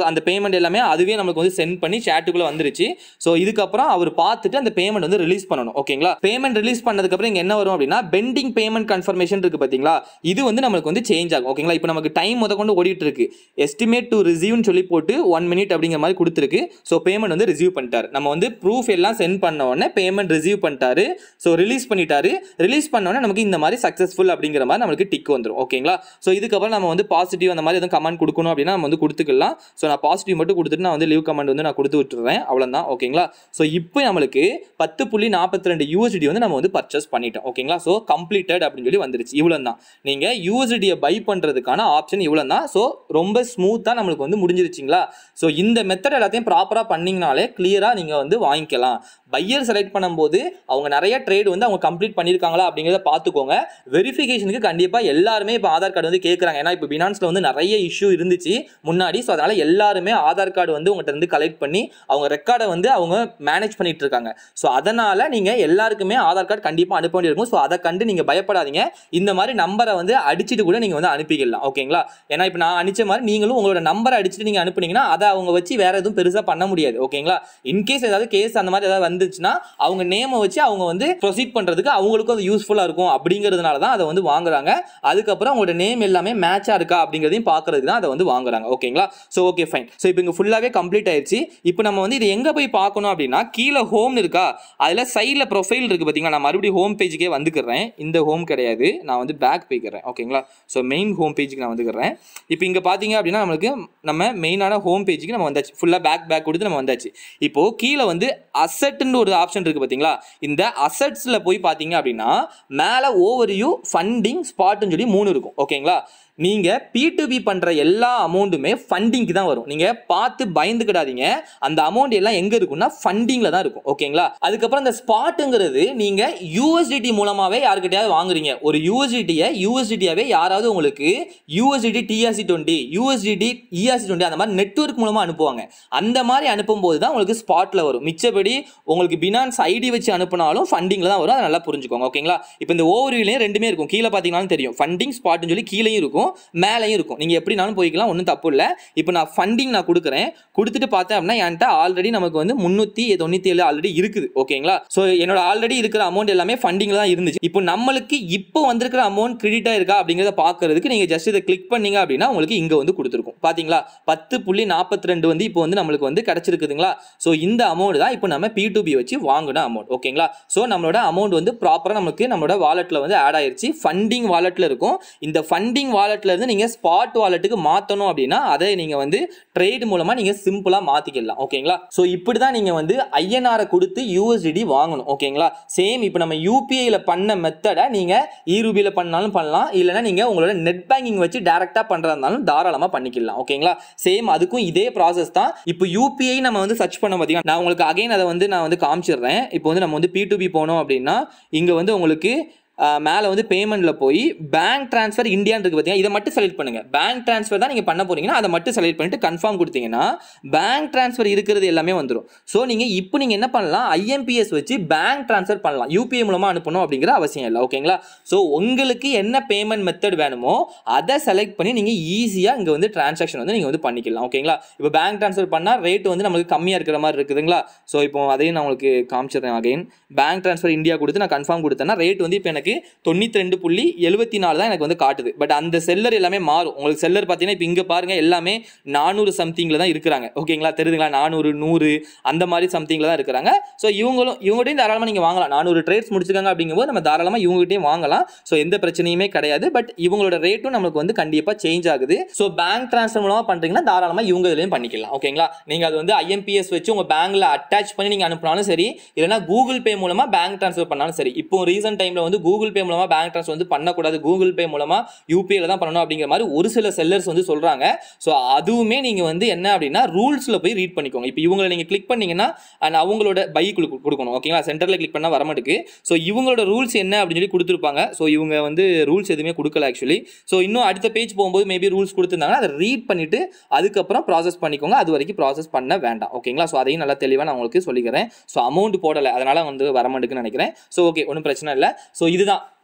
அந்த பேமெண்ட் எல்லாமே அதுவே நமக்கு வந்து சென்ட் பண்ணி சேட்டுக்குள்ளே வந்துருச்சு. ஸோ இதுக்கப்புறம் அவர் பார்த்துட்டு அந்த பேமெண்ட் வந்து ரிலீஸ் பண்ணணும். ஓகேங்களா, பேமெண்ட் ரிலீஸ் பண்ணதுக்கப்புறம் இங்கே என்ன வரும் அப்படின்னா பெண்டிங் பேமெண்ட் கன்ஃபர்மேஷன் இருக்குது பார்த்தீங்களா, இது வந்து நம்மளுக்கு வந்து சேஞ்ச் ஆகும். ஓகேங்களா, இப்போ நமக்கு டைம் கொண்டு ஓடிட்டு இருக்கு. எஸ்டிமேட் டு ரிசீவ்னு சொல்லி போட்டு 1 minute அப்படிங்கிற மாதிரி கொடுத்துருக்கு. ஸோ பேமெண்ட் வந்து ரிசீவ் பண்ணிட்டாரு. நம்ம வந்து ப்ரூஃப் எல்லாம் சென்ட் பண்ண உடனே பேமெண்ட் ரிசீவ் பண்ணிட்டாரு. ஸோ ரிலீஸ் பண்ணிட்டாரு. ரிலீஸ் பண்ண உடனே நமக்கு இந்த மாதிரி சக்ஸஸ்ஃபுல் அப்படிங்கிற மாதிரி நம்மளுக்கு டிக் வந்துடும். ஓகேங்களா, ஸோ இதுக்கப்புறம் நம்ம வந்து பாசிட்டிவ் அந்த மாதிரி எதுவும் கமெண்ட் கொடுக்கணும் அப்படின்னா நம்ம வந்து கொடுத்துக்கலாம். ஸோ நான் பாசிட்டிவ் மட்டும் கொடுத்துட்டு நான் வந்து லீவ் கமெண்ட் வந்து நான் கொடுத்து விட்டுறேன். அவ்வளோதான். ஓகேங்களா, ஸோ இப்போ நம்மளுக்கு 10.42 USD வந்து நம்ம வந்து பர்ச்சேஸ் பண்ணிட்டோம். ஓகேங்களா, ஸோ கம்ப்ளீட்டட் அப்படின்னு சொல்லி வந்துருச்சு. இவ்வளோ தான். நீங்கள் USD பை பண்ணுறதுக்கான ஆப்ஷன் இவ்வளோ தான். ஸோ ரொம்ப ஸ்மூத்தாக நம்மளுக்கு வந்து முடிஞ்சிருச்சிங்களா. ஸோ இந்த மெத்தட் எல்லாத்தையும் ப்ராப்பராக பண்ணிங்கனாலே கிளியராக நீங்கள் வந்து வாங்கிக்கலாம். பையர் செலக்ட் பண்ணும்போது அவங்க நிறைய ட்ரேட் வந்து அவங்க கம்ப்ளீட் பண்ணியிருக்காங்களா அப்படிங்கிறத பார்த்துக்கோங்க. வெரிஃபிகேஷனுக்கு கண்டிப்பாக எல்லாருமே இப்போ ஆதார் கார்டு வந்து கேட்குறாங்க. ஏன்னா இப்போ பினான்ஸில் வந்து நிறைய இஷ்யூ இருந்துச்சு முன்னாடி. ஸோ அதனால் எல்லாருமே ஆதார் கார்டு வந்து உங்கள்கிட்ட இருந்து கலெக்ட் பண்ணி அவங்க ரெக்கார்டை வந்து அவங்க மேனேஜ் பண்ணிட்டு இருக்காங்க. ஸோ அதனால் நீங்கள் எல்லாருக்குமே ஆதார் கார்டு கண்டிப்பாக அனுப்ப வேண்டியிருக்கும். ஸோ அதை கண்டு நீங்கள் பயப்படாதீங்க. இந்த மாதிரி நம்பரை வந்து அடிச்சுட்டு கூட நீங்கள் வந்து அனுப்பிக்கலாம். ஓகேங்களா, ஏன்னா இப்போ நான் அனுப்பிச்ச மாதிரி நீங்களும் உங்களோட நம்பரை அடிச்சுட்டு நீங்கள் அனுப்புனீங்கன்னா அதை அவங்க வச்சு வேற எதுவும் பெருசாக பண்ண முடியாது. ஓகேங்களா, இன்கேஸ் ஏதாவது கேஸ் அந்த மாதிரி ஏதாவது வந்துச்சுன்னா அவங்க நேமை வச்சு அவங்க வந்து ப்ரொசீட் பண்ணுறதுக்கு அவங்களுக்கும் அது யூஸ்ஃபுல்லாக இருக்கும். அப்படிங்கிறதுனால தான் அதை வந்து வாங்குறாங்க. அதுக்கப்புறம் உங்களோட நேம் எல்லாமே மேட்சாக இருக்கா அப்படிங்கிறதையும் பார்க்கறதுக்கு தான் அதை வந்து வாங்குறாங்க. ஓகேங்களா, ஸோ ஓகே ஃபைன். ஸோ இப்போ இங்கே ஃபுல்லாகவே கம்ப்ளீட் ஆயிடுச்சு. இப்போ நம்ம வந்து இது எங்கே போய் பார்க்கணும் அப்படின்னா கீழே ஹோம் இருக்கா, அதில் சைடில் ப்ரொஃபைல் இருக்குது பார்த்தீங்களா. நான் மறுபடியும் ஹோம் பேஜுக்கே வந்துக்கிறேன். இந்த ஹோம் கிடையாது, நான் வந்து பேக் போய்க்கிறேன். ஓகேங்களா, ஸோ மெயின் ஹோம் பேஜுக்கு நான் வந்துக்கிறேன். இப்போ இங்கே பார்த்தீங்க அப்படின்னா நம்மளுக்கு நம்ம மெயினான ஹோம் பேஜுக்கு நம்ம வந்தாச்சு. ஃபுல்லாக பேக் கொடுத்து நம்ம வந்தாச்சு. இப்போது கீழே வந்து அசெட்னு ஒரு ஆப்ஷன் இருக்குது பார்த்தீங்களா. இந்த அசெட்ஸில் போய் பார்த்தீங்க அப்படின்னா மேலே ஓவர்வியூ, ஃபண்டிங், ஸ்பாட்னு சொல்லி 3 இருக்கும். ஓகேங்களா, நீங்க P2P பண்ற எல்லா அமௌண்ட்டுமே ஃபண்டிங்க்கு தான் வரும். நீங்க பார்த்து பயந்துக்கிடாதீங்க. அந்த அமௌண்ட் எல்லாம் எங்க இருக்கும்னா ஃபண்டிங்ல தான் இருக்கும். ஓகேங்களா? அதுக்கப்புறம் இந்த ஸ்பாட்ங்கிறது நீங்க USDT மூலமாவே யார்கிட்டயாவது வாங்குறீங்க. ஒரு USDT-யாவே யாராவது உங்களுக்கு USDT TRC20, USDT ERC20 அந்த மாதிரி நெட்வொர்க் மூலமா அனுப்புவாங்க. அந்த மாதிரி அனுப்பும்போது தான் உங்களுக்கு ஸ்பாட்ல வரும். மிச்சபடி உங்களுக்கு பினான்ஸ் ஐடி வச்சு அனுப்புனாலும் ஃபண்டிங்ல தான் வரும். அதை நல்லா புரிஞ்சுக்கோங்க. ஓகேங்களா? இப்போ இந்த ஓவர்வியூலயும் ரெண்டுமே இருக்கும். கீழே பார்த்தீங்கன்னாலும் தெரியும். ஃபண்டிங் ஸ்பாட்னு சொல்லி கீழேயும் இருக்கும், மேலேயும் இருக்கும். நீங்க எப்படினாலும் போய்க்கலாம், ஒன்றும் தப்பு இல்லை. இப்போ நான் ஃபண்டிங் நான் கொடுக்குறேன். கொடுத்துட்டு பார்த்தேன் அப்படின்னா என்கிட்ட ஆல்ரெடி நமக்கு வந்து 397 ஆல்ரெடி இருக்குது. ஓகேங்களா? ஸோ என்னோட ஆல்ரெடி இருக்கிற அமௌண்ட் எல்லாமே ஃபண்டிங்ல தான் இருந்துச்சு. இப்போ நம்மளுக்கு இப்போ வந்திருக்கிற அமௌண்ட் கிரெடிட்டா இருக்கா அப்படிங்கிறத பார்க்கறதுக்கு நீங்க ஜஸ்ட் இதை கிளிக் பண்ணீங்க அப்படின்னா உங்களுக்கு இங்க வந்து கொடுத்துருக்கும். பாத்தீங்களா? 10.42 வந்து இப்போ வந்து நம்மளுக்கு வந்து கிடைச்சிருக்குதுங்களா? ஸோ இந்த அமௌண்ட் தான் இப்போ நம்ம P2P வச்சு வாங்கின அமௌண்ட். ஓகேங்களா? ஸோ நம்மளோட அமௌண்ட் வந்து ப்ராப்பரா நமக்கு நம்மளோட வாலெட்ல வந்து ஆட் ஆயிருச்சு. ஃபண்டிங் வாலெட்ல இருக்கும். இந்த ஃபண்டிங் வாலெட்ல இருந்து நீங்க ஸ்பாட் வாலெட்டுக்கு மாத்தணும் அப்படின்னா அதை நீங்க வந்து ட்ரேட் மூலமா நீங்க சிம்பிளா மாத்திக்கலாம். ஓகேங்களா? ஸோ இப்படி தான் நீங்க வந்து INR கொடுத்து USDT வாங்கணும். ஓகேங்களா? சேம் இப்போ நம்ம UPI-ல பண்ண மெத்தடை நீங்க eRuby-ல பண்ணாலும் பண்ணலாம், இல்லைன்னா நீங்க உங்களோட நெட் பேங்கிங் வச்சு டைரக்டா பண்றதா இருந்தாலும் தாராளமா பண்ணிக்கலாம். ஓகேங்களா? சேம் அதுக்கும் இதே ப்ராசஸ் தான். இப்போ UPI நம்ம வந்து சர்ச் பண்ண பார்த்தீங்கன்னா நான் உங்களுக்கு அகைன் அதை வந்து நான் வந்து காமிச்சிடுறேன். இப்போ வந்து நம்ம வந்து P2P போனோம் அப்படின்னா இங்க வந்து உங்களுக்கு மேலே வந்து பேமெண்ட்ல போய் பேங்க் ட்ரான்ஸ்ஃபர் இந்தியான்னு இருக்கு பார்த்தீங்கன்னா, இதை மட்டும் செலக்ட் பண்ணுங்க. பேங்க் ட்ரான்ஸ்ஃபர் தான் நீங்க பண்ண போறீங்கன்னா அதை மட்டும் செலக்ட் பண்ணிட்டு கன்ஃபார்ம் கொடுத்தீங்கன்னா பேங்க் ட்ரான்ஸ்ஃபர் இருக்கிறது எல்லாமே வந்துடும். ஸோ இப்போ நீங்க என்ன பண்ணலாம், IMPS வச்சு பேங்க் ட்ரான்ஸ்ஃபர் பண்ணலாம். UPI மூலமா அனுப்பணும் அப்படிங்கிற அவசியம் இல்லை. ஓகேங்களா? ஸோ உங்களுக்கு என்ன பேமெண்ட் மெத்தட் வேணுமோ அதை செலக்ட் பண்ணி நீங்க ஈஸியா இங்க வந்து டிரான்சாக்ஷன் வந்து நீங்க வந்து பண்ணிக்கலாம். ஓகேங்களா? இப்போ பேங்க் ட்ரான்ஸ்ஃபர் பண்ணா ரேட் வந்து நமக்கு கம்மியா இருக்கிற மாதிரி இருக்குதுங்களா? ஸோ இப்போ அதையும் நான் உங்களுக்கு காமிச்சிடுறேன். அகைன் பேங்க் ட்ரான்ஸ்ஃபர் இந்தியா கொடுத்து நான் கன்ஃபார்ம் கொடுத்தேன்னா ரேட் வந்து இப்போ எனக்கு 92.74 தான் எனக்கு வந்து காட்டுது. பட் அந்த செல்லர் எல்லாமே மாறும். உங்களுக்கு செல்லர் பார்த்தீங்கன்னா இப்போ இங்க பாருங்க எல்லாமே 400 சம்திங்ல தான் இருக்கிறாங்க. ஓகேங்களா? தெரியுதுங்களா? 400 100 அந்த மாதிரி சம்திங்ல தான் இருக்கிறாங்க. ஸோ இவங்ககிட்டையும் தாராளமாக நீங்க வாங்கலாம். 400 ட்ரேட்ஸ் முடிச்சிருக்காங்க அப்படிங்கும்போது நம்ம தாராளமாக இவங்ககிட்டையும் வாங்கலாம். ஸோ எந்த பிரச்சனையுமே கிடையாது. பட் இவங்களோட ரேட்டும் நமக்கு வந்து கண்டிப்பா சேஞ்ச் ஆகுது. ஸோ பேங்க் ட்ரான்ஸ்ஃபர் மூலமா பண்றீங்கன்னா தாராளமாக இவங்க இதுலையும் பண்ணிக்கலாம். ஓகேங்களா? நீங்க அது வந்து IMPS வச்சு உங்க பேங்க்ல அட்டாச் பண்ணி நீங்க அனுப்பினாலும் சரி, இல்லைன்னா கூகுள் பே மூலமா பேங்க் ட்ரான்ஸ்ஃபர் பண்ணாலும் சரி. இப்போ ரீசன்ட் டைம்ல வந்து கூகுள் பே மூலமா பேங்க் ட்ரான்ஸ்ஃபர் வந்து பண்ணக்கூடாது, கூகுள் பே மூலமா UPI-ல தான் பண்ணணும் அப்படிங்கிற மாதிரி ஒரு சில செல்லர்ஸ் வந்து சொல்றாங்க. ஸோ அதுவுமே நீங்க வந்து என்ன அப்படின்னா ரூல்ஸ்ல போய் ரீட் பண்ணிக்கோங்க. இப்போ இவங்களை நீங்க கிளிக் பண்ணீங்கன்னா அவங்களோட பை கொடுக்கணும். ஓகேங்களா? சென்டர்ல கிளிக் பண்ணா வர மாட்டுக்கு. ஸோ இவங்களோட ரூல்ஸ் என்ன அப்படின்னு சொல்லி கொடுத்துருப்பாங்க. ஸோ இவங்க வந்து ரூல்ஸ் எதுவுமே கொடுக்கல ஆக்சுவலி. ஸோ இன்னும் அடுத்த பேஜ் போகும்போது மேபி ரூல்ஸ் கொடுத்துருந்தாங்கன்னா அதை ரீட் பண்ணிட்டு அதுக்கப்புறம் ப்ராசஸ் பண்ணிக்கோங்க. அது வரைக்கும் ப்ராசஸ் பண்ண வேண்டாம். ஓகேங்களா? ஸோ அதையும் நல்லா தெளிவாக நான் உங்களுக்கு சொல்லிக்கிறேன். ஸோ அமௌண்ட் போடலை, அதனால வந்து வர மாட்டுக்குன்னு நினைக்கிறேன். ஸோ ஓகே, ஒன்றும் பிரச்சனை இல்லை. ஸோ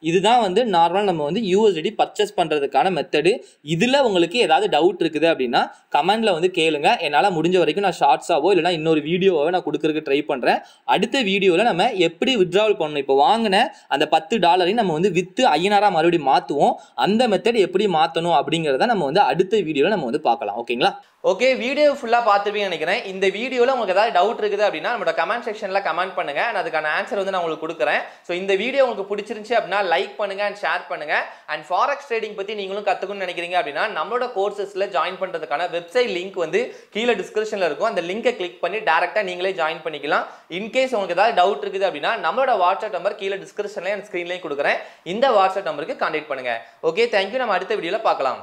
இதுதான் வந்து நார்மல் நம்ம வந்து USDT பர்ச்சேஸ் பண்றதுக்கான மெத்தடு. இதுல உங்களுக்கு ஏதாவது டவுட் இருக்குது அப்படின்னா கமெண்ட்ல வந்து கேளுங்க. என்னால முடிஞ்ச வரைக்கும் நான் ஷார்ட்ஸாவோ இல்லைன்னா இன்னொரு வீடியோவோ நான் கொடுக்கறதுக்கு ட்ரை பண்றேன். அடுத்த வீடியோல நம்ம எப்படி வித்ட்ராவல் பண்ணணும், இப்போ வாங்கின அந்த $10 நம்ம வந்து வித்து INR மறுபடியும் மாத்துவோம். அந்த மெத்தட் எப்படி மாத்தணும் அப்படிங்கிறத நம்ம வந்து அடுத்த வீடியோல நம்ம வந்து பார்க்கலாம். ஓகேங்களா? ஓகே, வீடியோ ஃபுல்லாக பார்த்துப்பீங்கன்னு நினைக்கிறேன். இந்த வீடியோவில் உங்களுக்கு ஏதாவது டவுட் இருக்குது அப்படின்னா நம்மளோட கமெண்ட் செக்ஷனில் கமெண்ட் பண்ணுங்க. நான் அதுக்கான ஆன்சர் வந்து நான் உங்களுக்கு கொடுக்குறேன். ஸோ இந்த வீடியோ உங்களுக்கு பிடிச்சிருந்துச்சு அப்படின்னா லைக் பண்ணுங்க அண்ட் ஷேர் பண்ணுங்க. அண்ட் ஃபாரெக்ஸ் ட்ரேடிங் பற்றி நீங்களும் கற்றுக்கணும்னு நினைக்கிறீங்க அப்படின்னா நம்மளோட கோர்சஸில் ஜாயின் பண்ணுறதுக்கான வெப்சைட் லிங்க் வந்து கீழே டிஸ்கிரிப்ஷனில் இருக்கும். அந்த லிங்கை கிளிக் பண்ணி டேரெக்டாக நீங்களே ஜாயின் பண்ணிக்கலாம். இன்கேஸ் உங்களுக்கு ஏதாவது டவுட் இருக்குது அப்படின்னா நம்மளோட வாட்ஸ்அப் நம்பர் கீழே டிஸ்கிரிப்ஷன்லேயும் அண்ட் ஸ்க்ரீன்லேயும் கொடுக்குறேன். இந்த வாட்ஸ்அப் நம்பருக்கு கான்டாக்ட் பண்ணுங்க. Okay, thank you. நம்ம அடுத்த வீடியோவில் பார்க்கலாம்.